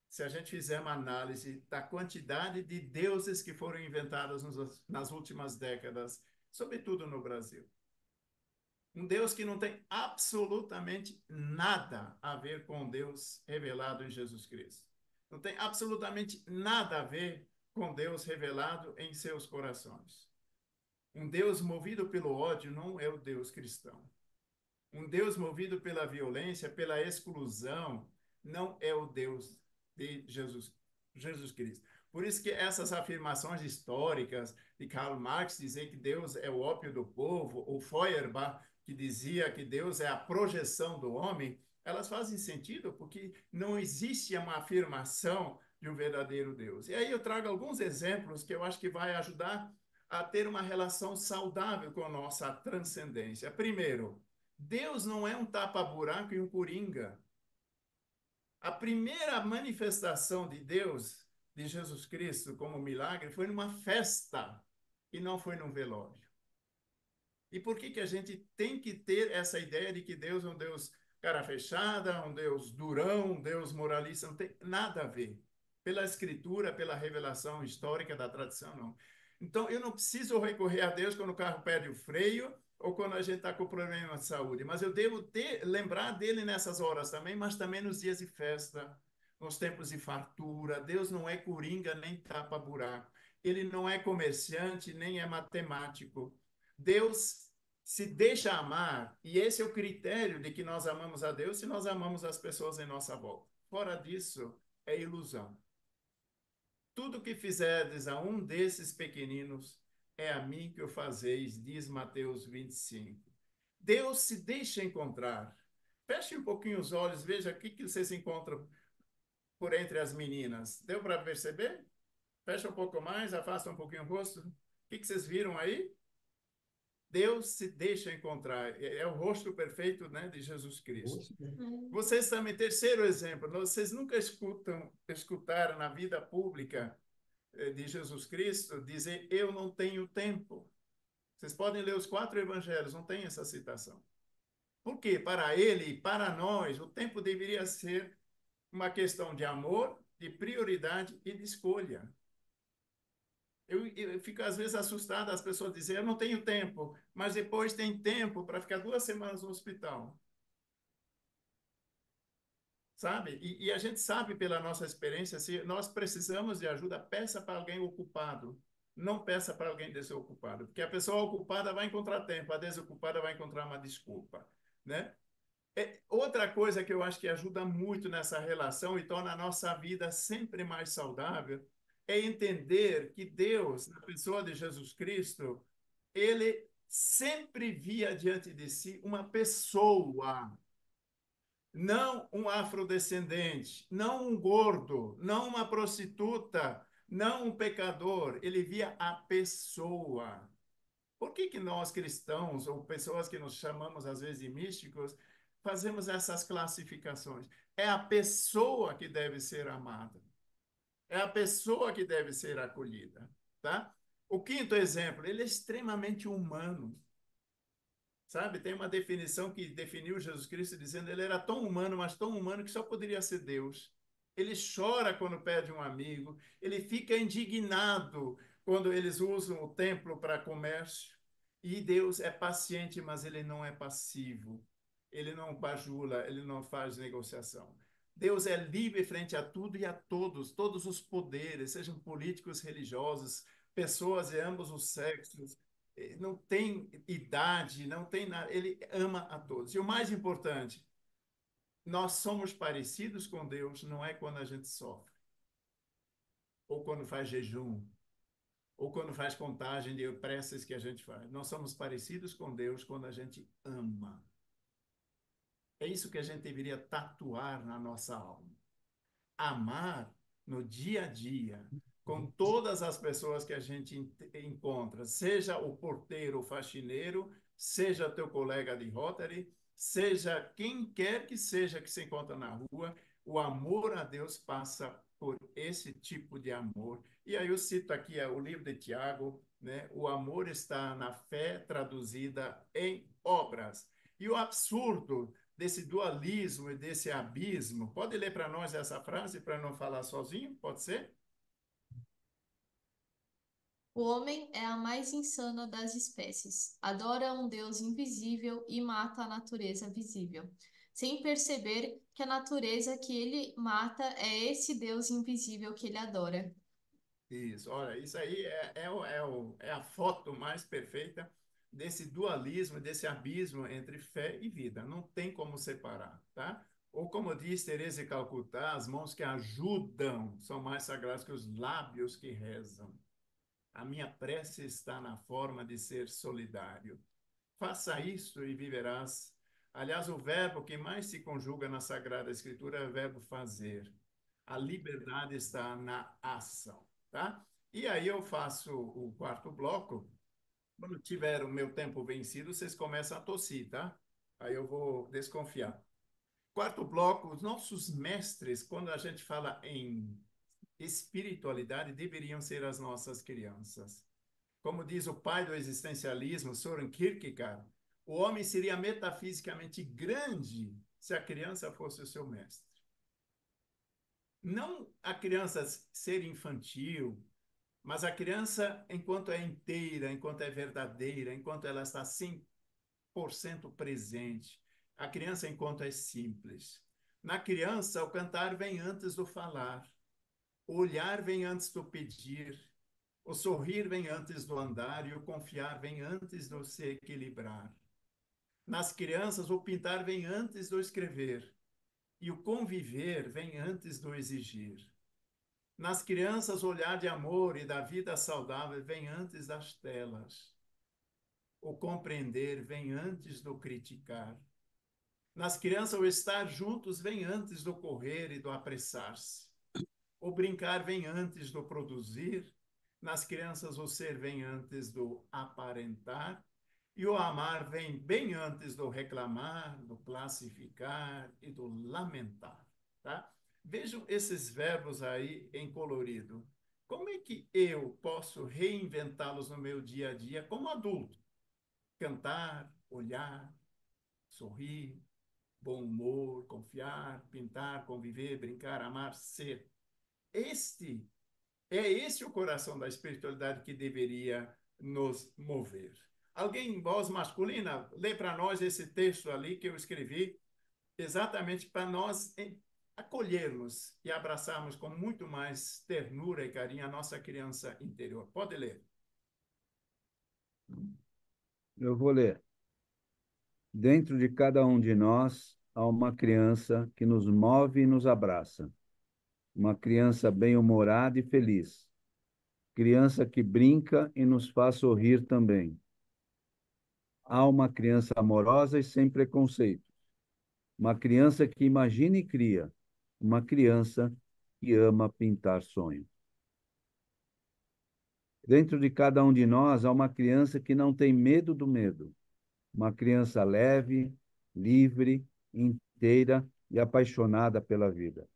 se a gente fizer uma análise da quantidade de deuses que foram inventados nas últimas décadas, sobretudo no Brasil. Um Deus que não tem absolutamente nada a ver com o Deus revelado em Jesus Cristo. Não tem absolutamente nada a ver com Deus revelado em seus corações. Um Deus movido pelo ódio não é o Deus cristão. Um Deus movido pela violência, pela exclusão, não é o Deus de Jesus Cristo. Por isso que essas afirmações históricas de Karl Marx, dizer que Deus é o ópio do povo, ou Feuerbach, que dizia que Deus é a projeção do homem, elas fazem sentido porque não existe uma afirmação de um verdadeiro Deus. E aí eu trago alguns exemplos que eu acho que vai ajudar a ter uma relação saudável com a nossa transcendência. Primeiro, Deus não é um tapa-buraco e um coringa. A primeira manifestação de Deus, de Jesus Cristo como milagre, foi numa festa e não foi num velório. E por que a gente tem que ter essa ideia de que Deus é um Deus cara fechada, um Deus durão, um Deus moralista? Não tem nada a ver. Pela escritura, pela revelação histórica da tradição, não. Então, eu não preciso recorrer a Deus quando o carro perde o freio ou quando a gente está com problema de saúde, mas eu devo lembrar dele nessas horas também, mas também nos dias de festa, nos tempos de fartura. Deus não é coringa nem tapa-buraco. Ele não é comerciante nem é matemático. Deus se deixa amar, e esse é o critério de que nós amamos a Deus se nós amamos as pessoas em nossa volta. Fora disso, é ilusão. Tudo que fizerdes a um desses pequeninos, é a mim que o fazeis, diz Mateus 25. Deus se deixa encontrar. Feche um pouquinho os olhos, veja o que vocês encontram por entre as meninas. Deu para perceber? Fecha um pouco mais, afasta um pouquinho o rosto. O que vocês viram aí? Deus se deixa encontrar. É o rosto perfeito, né, de Jesus Cristo. Vocês também, terceiro exemplo, vocês nunca escutaram na vida pública de Jesus Cristo dizer, eu não tenho tempo. Vocês podem ler os 4 evangelhos, não tem essa citação. Por quê? Para ele e para nós, o tempo deveria ser uma questão de amor, de prioridade e de escolha. Eu fico, às vezes, assustado as pessoas dizerem, eu não tenho tempo, mas depois tem tempo para ficar 2 semanas no hospital. Sabe? E a gente sabe pela nossa experiência, se nós precisamos de ajuda, peça para alguém ocupado. Não peça para alguém desocupado, porque a pessoa ocupada vai encontrar tempo, a desocupada vai encontrar uma desculpa, né? Outra coisa que eu acho que ajuda muito nessa relação e torna a nossa vida sempre mais saudável é entender que Deus, na pessoa de Jesus Cristo, ele sempre via diante de si uma pessoa, não um afrodescendente, não um gordo, não uma prostituta, não um pecador. Ele via a pessoa. Por que nós cristãos, ou pessoas que nos chamamos às vezes de místicos, fazemos essas classificações? É a pessoa que deve ser amada. É a pessoa que deve ser acolhida, tá? O quinto exemplo, ele é extremamente humano. Sabe, tem uma definição que definiu Jesus Cristo dizendo que ele era tão humano, mas tão humano que só poderia ser Deus. Ele chora quando perde um amigo, ele fica indignado quando eles usam o templo para comércio. E Deus é paciente, mas ele não é passivo. Ele não bajula, ele não faz negociação. Deus é livre frente a tudo e a todos, todos os poderes, sejam políticos, religiosos, pessoas de ambos os sexos, não tem idade, não tem nada, ele ama a todos. E o mais importante, nós somos parecidos com Deus, não é quando a gente sofre, ou quando faz jejum, ou quando faz contagem de preces que a gente faz. Nós somos parecidos com Deus quando a gente ama. É isso que a gente deveria tatuar na nossa alma. Amar no dia a dia, com todas as pessoas que a gente encontra, seja o porteiro, o faxineiro, seja teu colega de Rotary, seja quem quer que seja que se encontra na rua, o amor a Deus passa por esse tipo de amor. E aí eu cito aqui o livro de Tiago, né? O amor está na fé traduzida em obras. E o absurdo desse dualismo e desse abismo. Pode ler para nós essa frase para não falar sozinho? Pode ser? O homem é a mais insana das espécies. Adora um Deus invisível e mata a natureza visível, sem perceber que a natureza que ele mata é esse Deus invisível que ele adora. Isso, olha, isso aí é a foto mais perfeita desse dualismo, desse abismo entre fé e vida. Não tem como separar, tá? Ou como diz Teresa de Calcutá, as mãos que ajudam são mais sagradas que os lábios que rezam. A minha prece está na forma de ser solidário. Faça isso e viverás. Aliás, o verbo que mais se conjuga na Sagrada Escritura é o verbo fazer. A liberdade está na ação, tá? E aí eu faço o quarto bloco. Quando tiver o meu tempo vencido, vocês começam a tossir, tá? Aí eu vou desconfiar. Quarto bloco, os nossos mestres, quando a gente fala em espiritualidade, deveriam ser as nossas crianças. Como diz o pai do existencialismo, Soren Kierkegaard, o homem seria metafisicamente grande se a criança fosse o seu mestre. Não a criança ser infantil, mas a criança enquanto é inteira, enquanto é verdadeira, enquanto ela está 100% presente. A criança enquanto é simples. Na criança, o cantar vem antes do falar. O olhar vem antes do pedir. O sorrir vem antes do andar e o confiar vem antes do se equilibrar. Nas crianças, o pintar vem antes do escrever e o conviver vem antes do exigir. Nas crianças, o olhar de amor e da vida saudável vem antes das telas. O compreender vem antes do criticar. Nas crianças, o estar juntos vem antes do correr e do apressar-se. O brincar vem antes do produzir. Nas crianças, o ser vem antes do aparentar. E o amar vem bem antes do reclamar, do classificar e do lamentar, tá? Vejam esses verbos aí em colorido. Como é que eu posso reinventá-los no meu dia a dia como adulto? Cantar, olhar, sorrir, bom humor, confiar, pintar, conviver, brincar, amar, ser. Este é esse o coração da espiritualidade que deveria nos mover. Alguém em voz masculina, lê para nós esse texto ali que eu escrevi, exatamente para nós acolhermos e abraçarmos com muito mais ternura e carinho a nossa criança interior. Pode ler. Eu vou ler. Dentro de cada um de nós há uma criança que nos move e nos abraça. Uma criança bem-humorada e feliz. Criança que brinca e nos faz sorrir também. Há uma criança amorosa e sem preconceitos. Uma criança que imagina e cria. Uma criança que ama pintar sonhos. Dentro de cada um de nós há uma criança que não tem medo do medo. Uma criança leve, livre, inteira e apaixonada pela vida.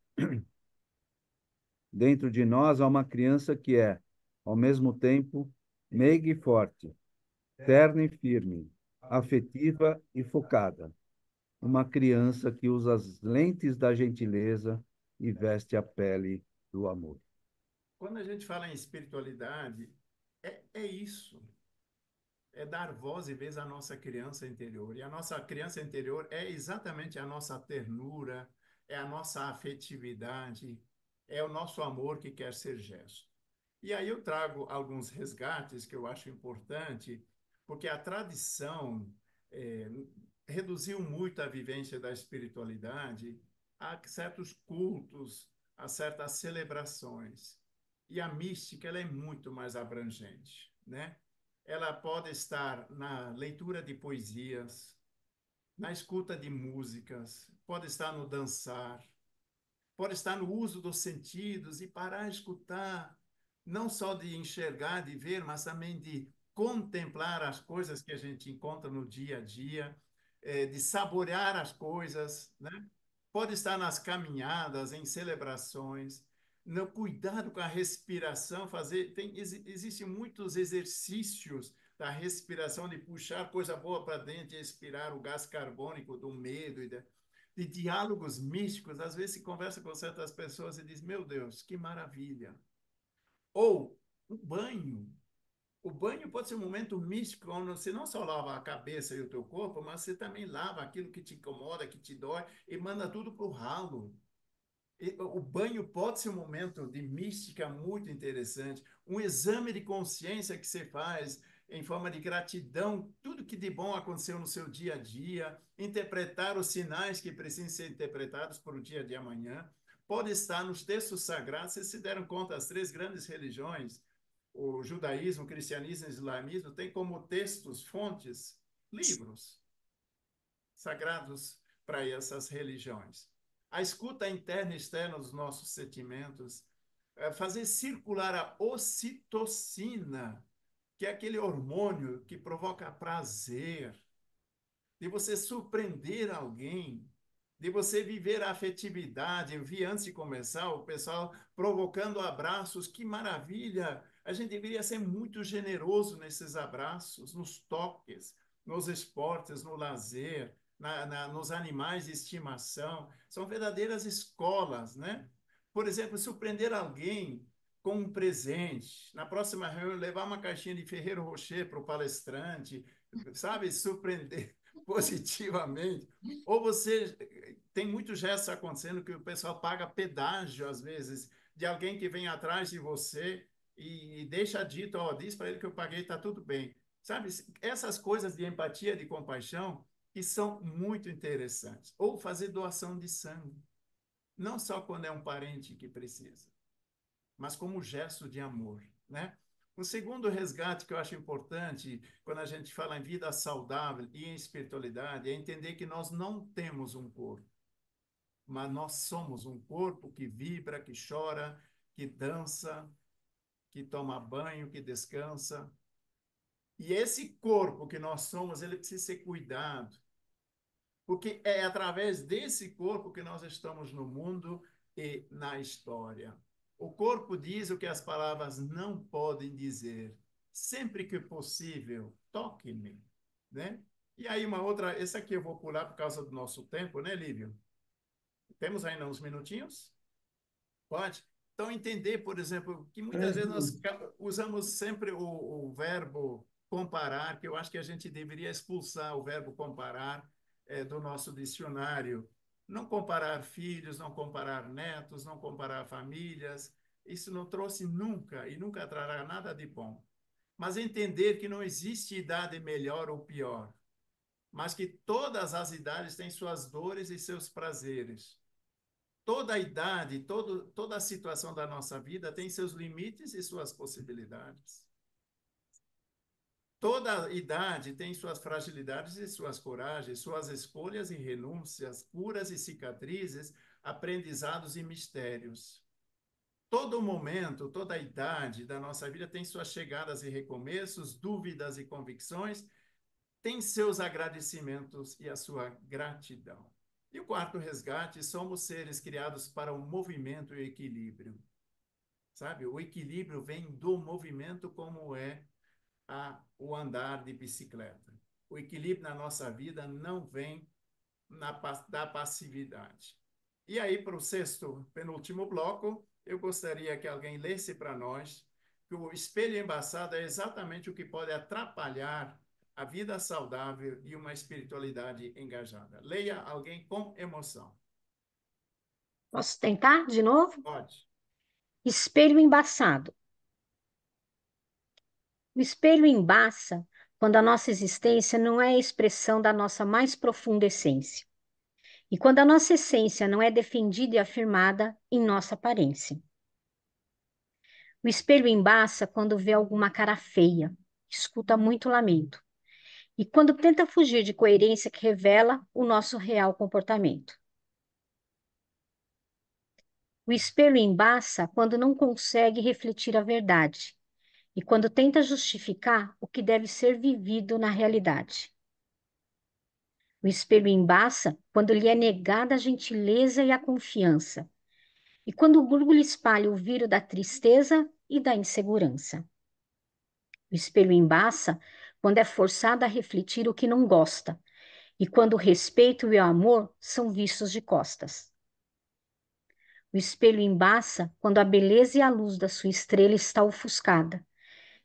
Dentro de nós há uma criança que é, ao mesmo tempo, meiga e forte, terna e firme, afetiva e focada. Uma criança que usa as lentes da gentileza e veste a pele do amor. Quando a gente fala em espiritualidade, é isso. É dar voz e vez à nossa criança interior. E a nossa criança interior é exatamente a nossa ternura, é a nossa afetividade, é o nosso amor que quer ser gesto. E aí eu trago alguns resgates que eu acho importante, porque a tradição eh, reduziu muito a vivência da espiritualidade a certos cultos, a certas celebrações. E a mística ela é muito mais abrangente, né? Ela pode estar na leitura de poesias, na escuta de músicas, pode estar no dançar, pode estar no uso dos sentidos e parar a escutar, não só de enxergar, de ver, mas também de contemplar as coisas que a gente encontra no dia a dia, de saborear as coisas, né? Pode estar nas caminhadas, em celebrações, no cuidado com a respiração, existem muitos exercícios da respiração, de puxar coisa boa para dentro e expirar o gás carbônico do medo e de diálogos místicos. Às vezes se conversa com certas pessoas e diz, meu Deus, que maravilha. Ou um banho, O banho pode ser um momento místico, onde você não só lava a cabeça e o teu corpo, mas você também lava aquilo que te incomoda, que te dói, e manda tudo para o ralo. O banho pode ser um momento de mística muito interessante, um exame de consciência que você faz em forma de gratidão, tudo que de bom aconteceu no seu dia a dia, interpretar os sinais que precisam ser interpretados para o dia de amanhã. Pode estar nos textos sagrados. Vocês se deram conta, as três grandes religiões, o judaísmo, o cristianismo e o islamismo, têm como textos, fontes, livros sagrados para essas religiões. A escuta interna e externa dos nossos sentimentos, fazer circular a ocitocina, que é aquele hormônio que provoca prazer, de você surpreender alguém, de você viver a afetividade. Eu vi antes de começar o pessoal provocando abraços, que maravilha! A gente deveria ser muito generoso nesses abraços, nos toques, nos esportes, no lazer, nos animais de estimação. São verdadeiras escolas, né? Por exemplo, surpreender alguém com um presente. Na próxima reunião, levar uma caixinha de Ferrero Rocher para o palestrante, sabe? Surpreender positivamente. Ou você tem muitos gestos acontecendo que o pessoal paga pedágio, às vezes, de alguém que vem atrás de você e deixa dito, ó, diz para ele que eu paguei, está tudo bem. Sabe, essas coisas de empatia, de compaixão, que são muito interessantes. Ou fazer doação de sangue. Não só quando é um parente que precisa, mas como gesto de amor, né? Um segundo resgate que eu acho importante quando a gente fala em vida saudável e em espiritualidade é entender que nós não temos um corpo, mas nós somos um corpo que vibra, que chora, que dança, que toma banho, que descansa. E esse corpo que nós somos, ele precisa ser cuidado, porque é através desse corpo que nós estamos no mundo e na história. O corpo diz o que as palavras não podem dizer. Sempre que possível, toque-me, né? E aí uma outra, essa aqui eu vou pular por causa do nosso tempo, né, Lívio? Temos ainda uns minutinhos? Pode? Então, entender, por exemplo, que muitas vezes nós usamos sempre o verbo comparar, que eu acho que a gente deveria expulsar o verbo comparar do nosso dicionário. Não comparar filhos, não comparar netos, não comparar famílias. Isso não trouxe nunca e nunca trará nada de bom. Mas entender que não existe idade melhor ou pior, mas que todas as idades têm suas dores e seus prazeres. Toda a idade, toda a situação da nossa vida tem seus limites e suas possibilidades. Toda idade tem suas fragilidades e suas coragens, suas escolhas e renúncias, curas e cicatrizes, aprendizados e mistérios. Todo momento, toda idade da nossa vida tem suas chegadas e recomeços, dúvidas e convicções, tem seus agradecimentos e a sua gratidão. E o quarto resgate, somos seres criados para o movimento e o equilíbrio. Sabe, o equilíbrio vem do movimento, como é o andar de bicicleta. O equilíbrio na nossa vida não vem da passividade. E aí, para o sexto, penúltimo bloco, eu gostaria que alguém lesse para nós que o espelho embaçado é exatamente o que pode atrapalhar a vida saudável e uma espiritualidade engajada. Leia alguém com emoção. Posso tentar de novo? Pode. Espelho embaçado. O espelho embaça quando a nossa existência não é a expressão da nossa mais profunda essência. E quando a nossa essência não é defendida e afirmada em nossa aparência. O espelho embaça quando vê alguma cara feia, escuta muito lamento. E quando tenta fugir de coerência que revela o nosso real comportamento. O espelho embaça quando não consegue refletir a verdade e quando tenta justificar o que deve ser vivido na realidade. O espelho embaça quando lhe é negada a gentileza e a confiança, e quando o orgulho espalha o vírus da tristeza e da insegurança. O espelho embaça quando é forçado a refletir o que não gosta, e quando o respeito e o amor são vistos de costas. O espelho embaça quando a beleza e a luz da sua estrela está ofuscada,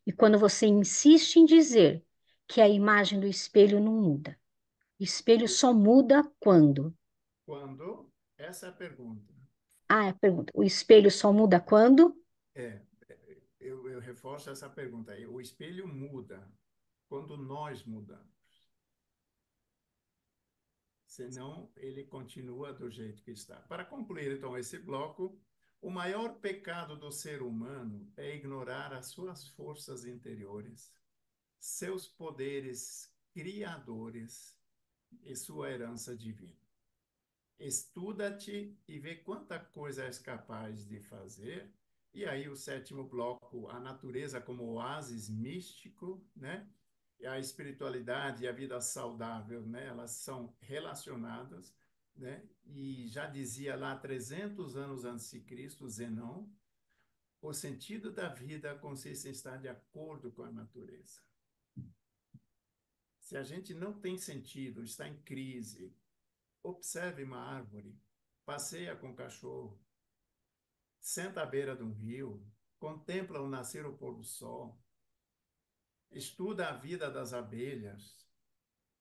E quando você insiste em dizer que a imagem do espelho não muda, o espelho só muda quando? Quando? Essa é a pergunta. Ah, é a pergunta. O espelho só muda quando? É, eu reforço essa pergunta. O espelho muda quando nós mudamos. Senão, ele continua do jeito que está. Para concluir, então, esse bloco, o maior pecado do ser humano é ignorar as suas forças interiores, seus poderes criadores e sua herança divina. Estuda-te e vê quanta coisa és capaz de fazer. E aí o sétimo bloco, a natureza como oásis místico, né? E a espiritualidade e a vida saudável, né? Elas são relacionadas, né? E já dizia lá 300 anos antes de Cristo, Zenão, o sentido da vida consiste em estar de acordo com a natureza. Se a gente não tem sentido, está em crise, observe uma árvore, passeia com o cachorro, senta à beira de um rio, contempla o nascer ou pôr do sol, estuda a vida das abelhas,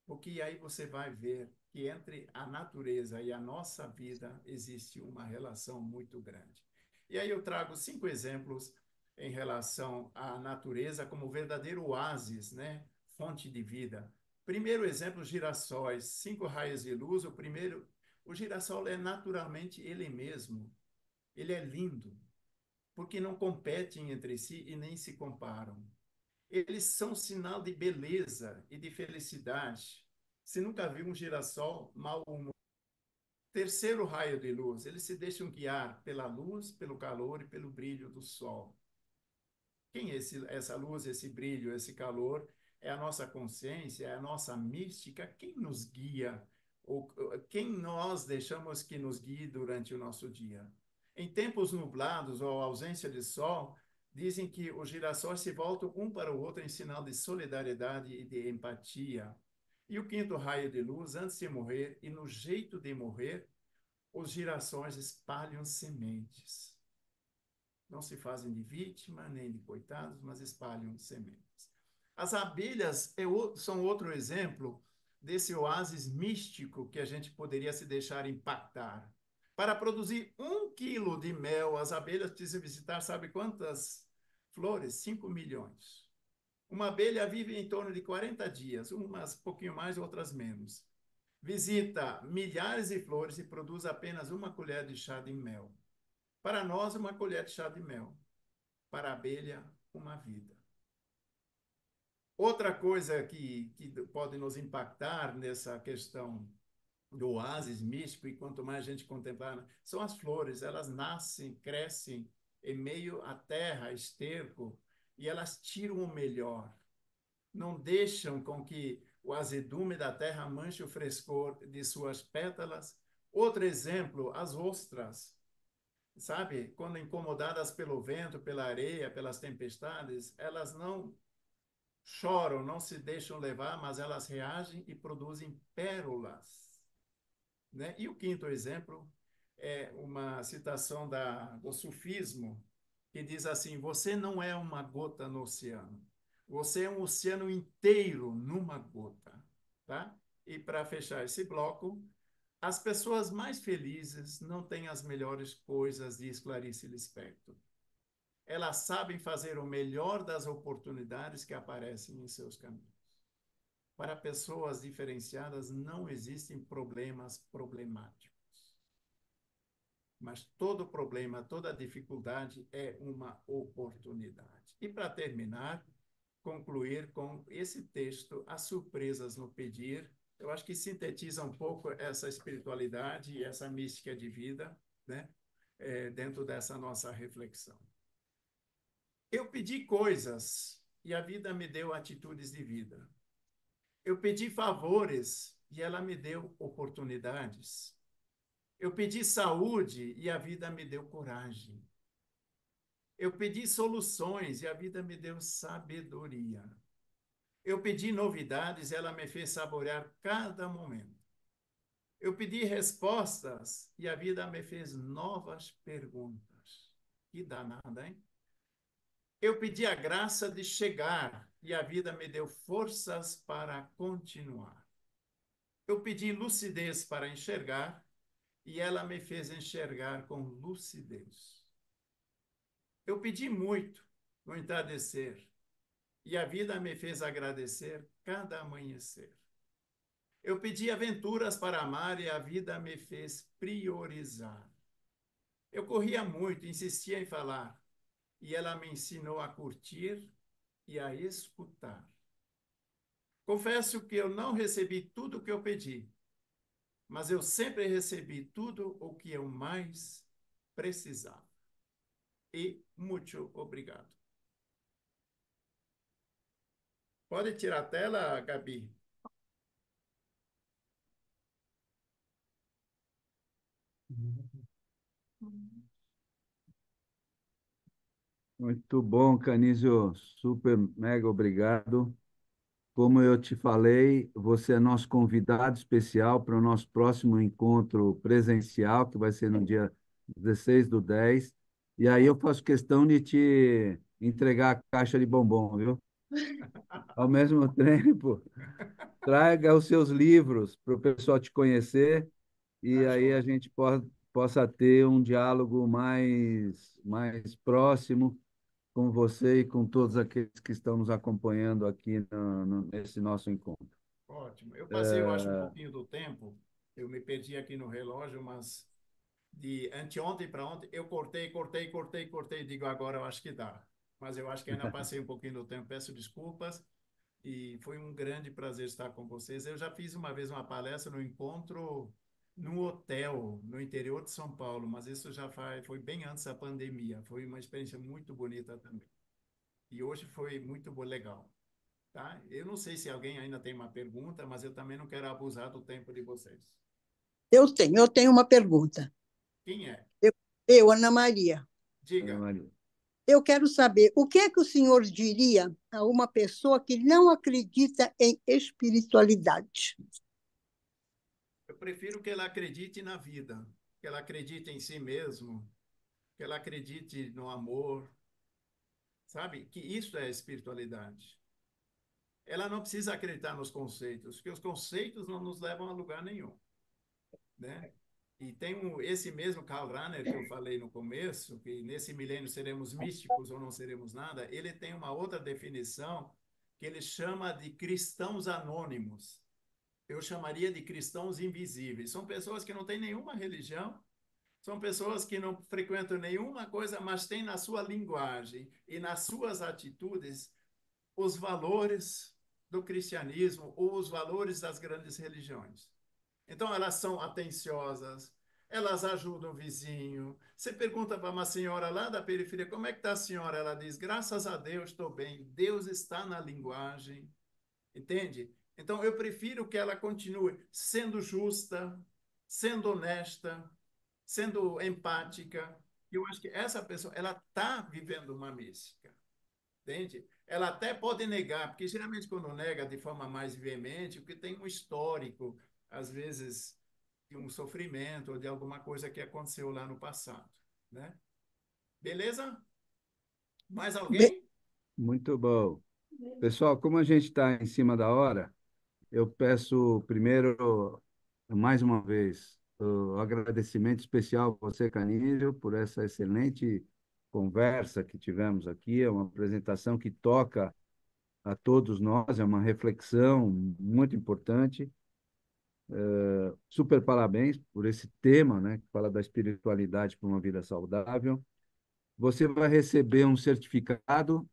porque aí você vai ver que entre a natureza e a nossa vida existe uma relação muito grande. E aí eu trago 5 exemplos em relação à natureza como verdadeiro oásis, né? Fonte de vida. Primeiro exemplo, girassóis, 5 raios de luz. O girassol é naturalmente ele mesmo. Ele é lindo, porque não competem entre si e nem se comparam. Eles são sinal de beleza e de felicidade. Você nunca viu um girassol mal-humorado? Terceiro raio de luz, eles se deixam guiar pela luz, pelo calor e pelo brilho do sol. Quem é essa luz, esse brilho, esse calor? É a nossa consciência, é a nossa mística. Quem nos guia? Ou quem nós deixamos que nos guie durante o nosso dia? Em tempos nublados ou ausência de sol, dizem que os girassóis se voltam um para o outro em sinal de solidariedade e de empatia. E o quinto raio de luz, antes de morrer e no jeito de morrer, os girassóis espalham sementes. Não se fazem de vítima nem de coitados, mas espalham sementes. As abelhas são outro exemplo desse oásis místico que a gente poderia se deixar impactar. Para produzir 1 quilo de mel, as abelhas precisam visitar, sabe quantas flores? 5 milhões. Uma abelha vive em torno de 40 dias, umas um pouquinho mais, outras menos. Visita milhares de flores e produz apenas 1 colher de chá de mel. Para nós, 1 colher de chá de mel. Para a abelha, uma vida. Outra coisa que pode nos impactar nessa questão do oásis místico, e quanto mais a gente contemplar, são as flores. Elas nascem, crescem em meio à terra, esterco, e elas tiram o melhor. Não deixam com que o azedume da terra manche o frescor de suas pétalas. Outro exemplo, as ostras. Sabe, quando incomodadas pelo vento, pela areia, pelas tempestades, elas não choram, não se deixam levar, mas elas reagem e produzem pérolas, né? E o quinto exemplo é uma citação do sufismo, que diz assim: você não é uma gota no oceano, você é um oceano inteiro numa gota, tá? E para fechar esse bloco, as pessoas mais felizes não têm as melhores coisas, diz Clarice Lispector. Elas sabem fazer o melhor das oportunidades que aparecem em seus caminhos. Para pessoas diferenciadas não existem problemas problemáticos. Mas todo problema, toda dificuldade é uma oportunidade. E para terminar, concluir com esse texto, As Surpresas no Pedir. Eu acho que sintetiza um pouco essa espiritualidade e essa mística de vida, né? Dentro dessa nossa reflexão. Eu pedi coisas e a vida me deu atitudes de vida. Eu pedi favores e ela me deu oportunidades. Eu pedi saúde e a vida me deu coragem. Eu pedi soluções e a vida me deu sabedoria. Eu pedi novidades e ela me fez saborear cada momento. Eu pedi respostas e a vida me fez novas perguntas. Que danada, hein? Eu pedi a graça de chegar e a vida me deu forças para continuar. Eu pedi lucidez para enxergar e ela me fez enxergar com lucidez. Eu pedi muito no entardecer e a vida me fez agradecer cada amanhecer. Eu pedi aventuras para amar e a vida me fez priorizar. Eu corria muito, insistia em falar e ela me ensinou a curtir e a escutar. Confesso que eu não recebi tudo o que eu pedi, mas eu sempre recebi tudo o que eu mais precisava. E muito obrigado. Pode tirar a tela, Gabi? Muito bom, Canísio. Super, mega obrigado. Como eu te falei, você é nosso convidado especial para o nosso próximo encontro presencial, que vai ser no dia 16/10. E aí eu faço questão de te entregar a caixa de bombom, viu? Ao mesmo tempo, traga os seus livros para o pessoal te conhecer e Tá, aí a joia. gente possa ter um diálogo mais próximo com você e com todos aqueles que estão nos acompanhando aqui nesse nosso encontro. Ótimo. Eu passei, eu acho, um pouquinho do tempo. Eu me perdi aqui no relógio, mas de anteontem para ontem, eu cortei. Digo, agora eu acho que dá. Mas eu acho que ainda passei um pouquinho do tempo. Peço desculpas. E foi um grande prazer estar com vocês. Eu já fiz uma vez uma palestra no encontro num hotel no interior de São Paulo, mas isso foi bem antes da pandemia. Foi uma experiência muito bonita também. E hoje foi muito legal, tá? Eu não sei se alguém ainda tem uma pergunta, mas eu também não quero abusar do tempo de vocês. Eu tenho uma pergunta. Quem é? Ana Maria. Ana Diga. Maria. Eu quero saber o que é que o senhor diria a uma pessoa que não acredita em espiritualidade? Eu prefiro que ela acredite na vida, que ela acredite em si mesmo, que ela acredite no amor, sabe? Que isso é espiritualidade. Ela não precisa acreditar nos conceitos, porque os conceitos não nos levam a lugar nenhum, né? E tem esse mesmo Karl Rahner que eu falei no começo, que nesse milênio seremos místicos ou não seremos nada, ele tem uma outra definição que ele chama de cristãos anônimos. Eu chamaria de cristãos invisíveis. São pessoas que não têm nenhuma religião, são pessoas que não frequentam nenhuma coisa, mas têm na sua linguagem e nas suas atitudes os valores do cristianismo ou os valores das grandes religiões. Então, elas são atenciosas, elas ajudam o vizinho. Você pergunta para uma senhora lá da periferia, como é que está a senhora? Ela diz, graças a Deus, estou bem. Deus está na linguagem, entende? Então, eu prefiro que ela continue sendo justa, sendo honesta, sendo empática. Eu acho que essa pessoa, ela está vivendo uma mística. Entende? Ela até pode negar, porque geralmente quando nega de forma mais veemente, porque tem um histórico, às vezes, de um sofrimento ou de alguma coisa que aconteceu lá no passado, né? Beleza? Mais Be- alguém? Muito bom. Pessoal, como a gente está em cima da hora, eu peço primeiro, mais uma vez, o agradecimento especial a você, Canísio, por essa excelente conversa que tivemos aqui. É uma apresentação que toca a todos nós, é uma reflexão muito importante. Super parabéns por esse tema, né, que fala da espiritualidade para uma vida saudável. Você vai receber um certificado.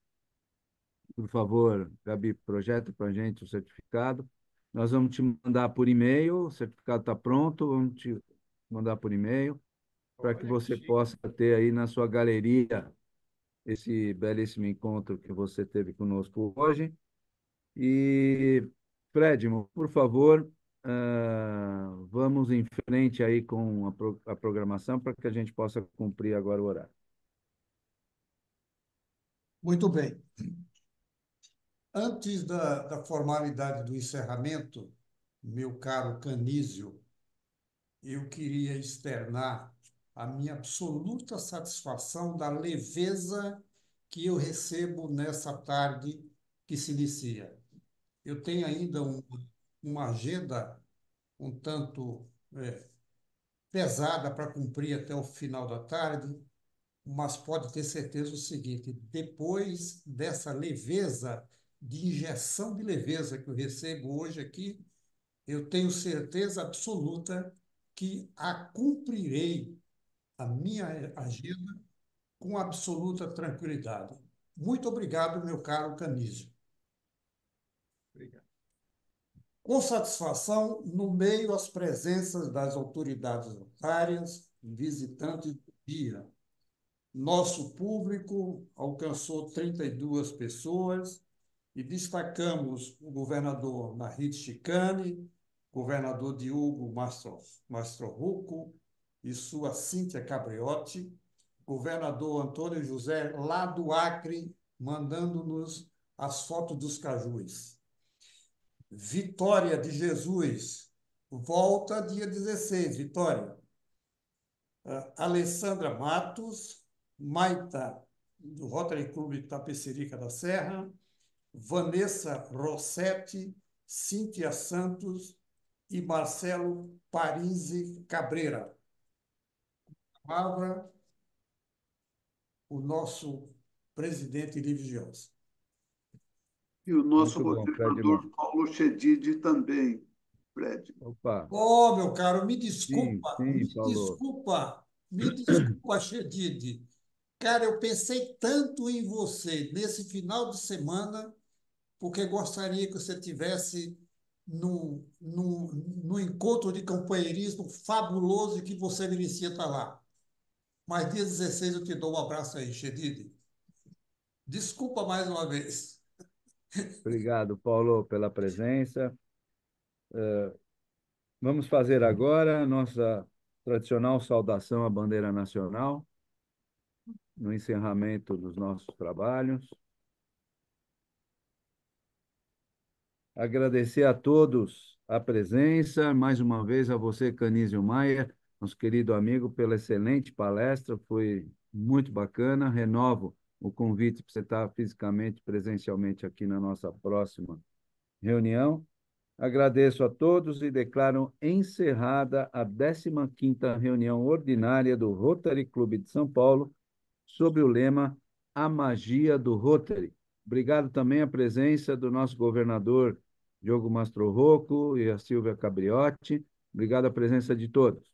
Por favor, Gabi, projeta para a gente o certificado. Nós vamos te mandar por e-mail, o certificado está pronto, vamos te mandar por e-mail, para que Olha que você chique. possa ter aí na sua galeria esse belíssimo encontro que você teve conosco hoje. E, Fred, por favor, vamos em frente aí com a programação para que a gente possa cumprir agora o horário. Muito bem. Antes da formalidade do encerramento, meu caro Canísio, eu queria externar a minha absoluta satisfação da leveza que eu recebo nessa tarde que se inicia. Eu tenho ainda uma agenda um tanto pesada para cumprir até o final da tarde, mas pode ter certeza o seguinte: depois dessa leveza, de injeção de leveza que eu recebo hoje aqui, eu tenho certeza absoluta que a cumprirei a minha agenda com absoluta tranquilidade. Muito obrigado, meu caro Canísio. Obrigado. Com satisfação, nomeio as presenças das autoridades notárias, visitantes do dia. Nosso público alcançou 32 pessoas e destacamos o governador Narid Chicane, governador Diogo Mastrorucco e sua Cíntia Cabriotti, governador Antônio José lá do Acre, mandando-nos as fotos dos cajus. Vitória de Jesus, volta dia 16, Vitória. Alessandra Matos, Maita, do Rotary Clube de Tapecerica da Serra, Vanessa Rossetti, Cíntia Santos e Marcelo Parisi Cabreira. Palavra o nosso presidente Livio Gios. E o nosso Muito bom, Fred governador Paulo Chedid também, Fred. Opa, Oh, meu caro, sim, Paulo. me desculpa, Chedid. Cara, eu pensei tanto em você nesse final de semana, porque gostaria que você tivesse num encontro de companheirismo fabuloso e que você merecia estar lá. Mas dia 16 eu te dou um abraço aí, Chedid. Desculpa mais uma vez. Obrigado, Paulo, pela presença. Vamos fazer agora a nossa tradicional saudação à bandeira nacional, no encerramento dos nossos trabalhos. Agradecer a todos a presença, mais uma vez a você, Canísio Maia, nosso querido amigo, pela excelente palestra, foi muito bacana. Renovo o convite para você estar fisicamente, presencialmente aqui na nossa próxima reunião. Agradeço a todos e declaro encerrada a 15ª reunião ordinária do Rotary Clube de São Paulo, sob o lema A Magia do Rotary. Obrigado também à presença do nosso governador Diogo Mastrorucco e a Silvia Cabriotti. Obrigado à presença de todos.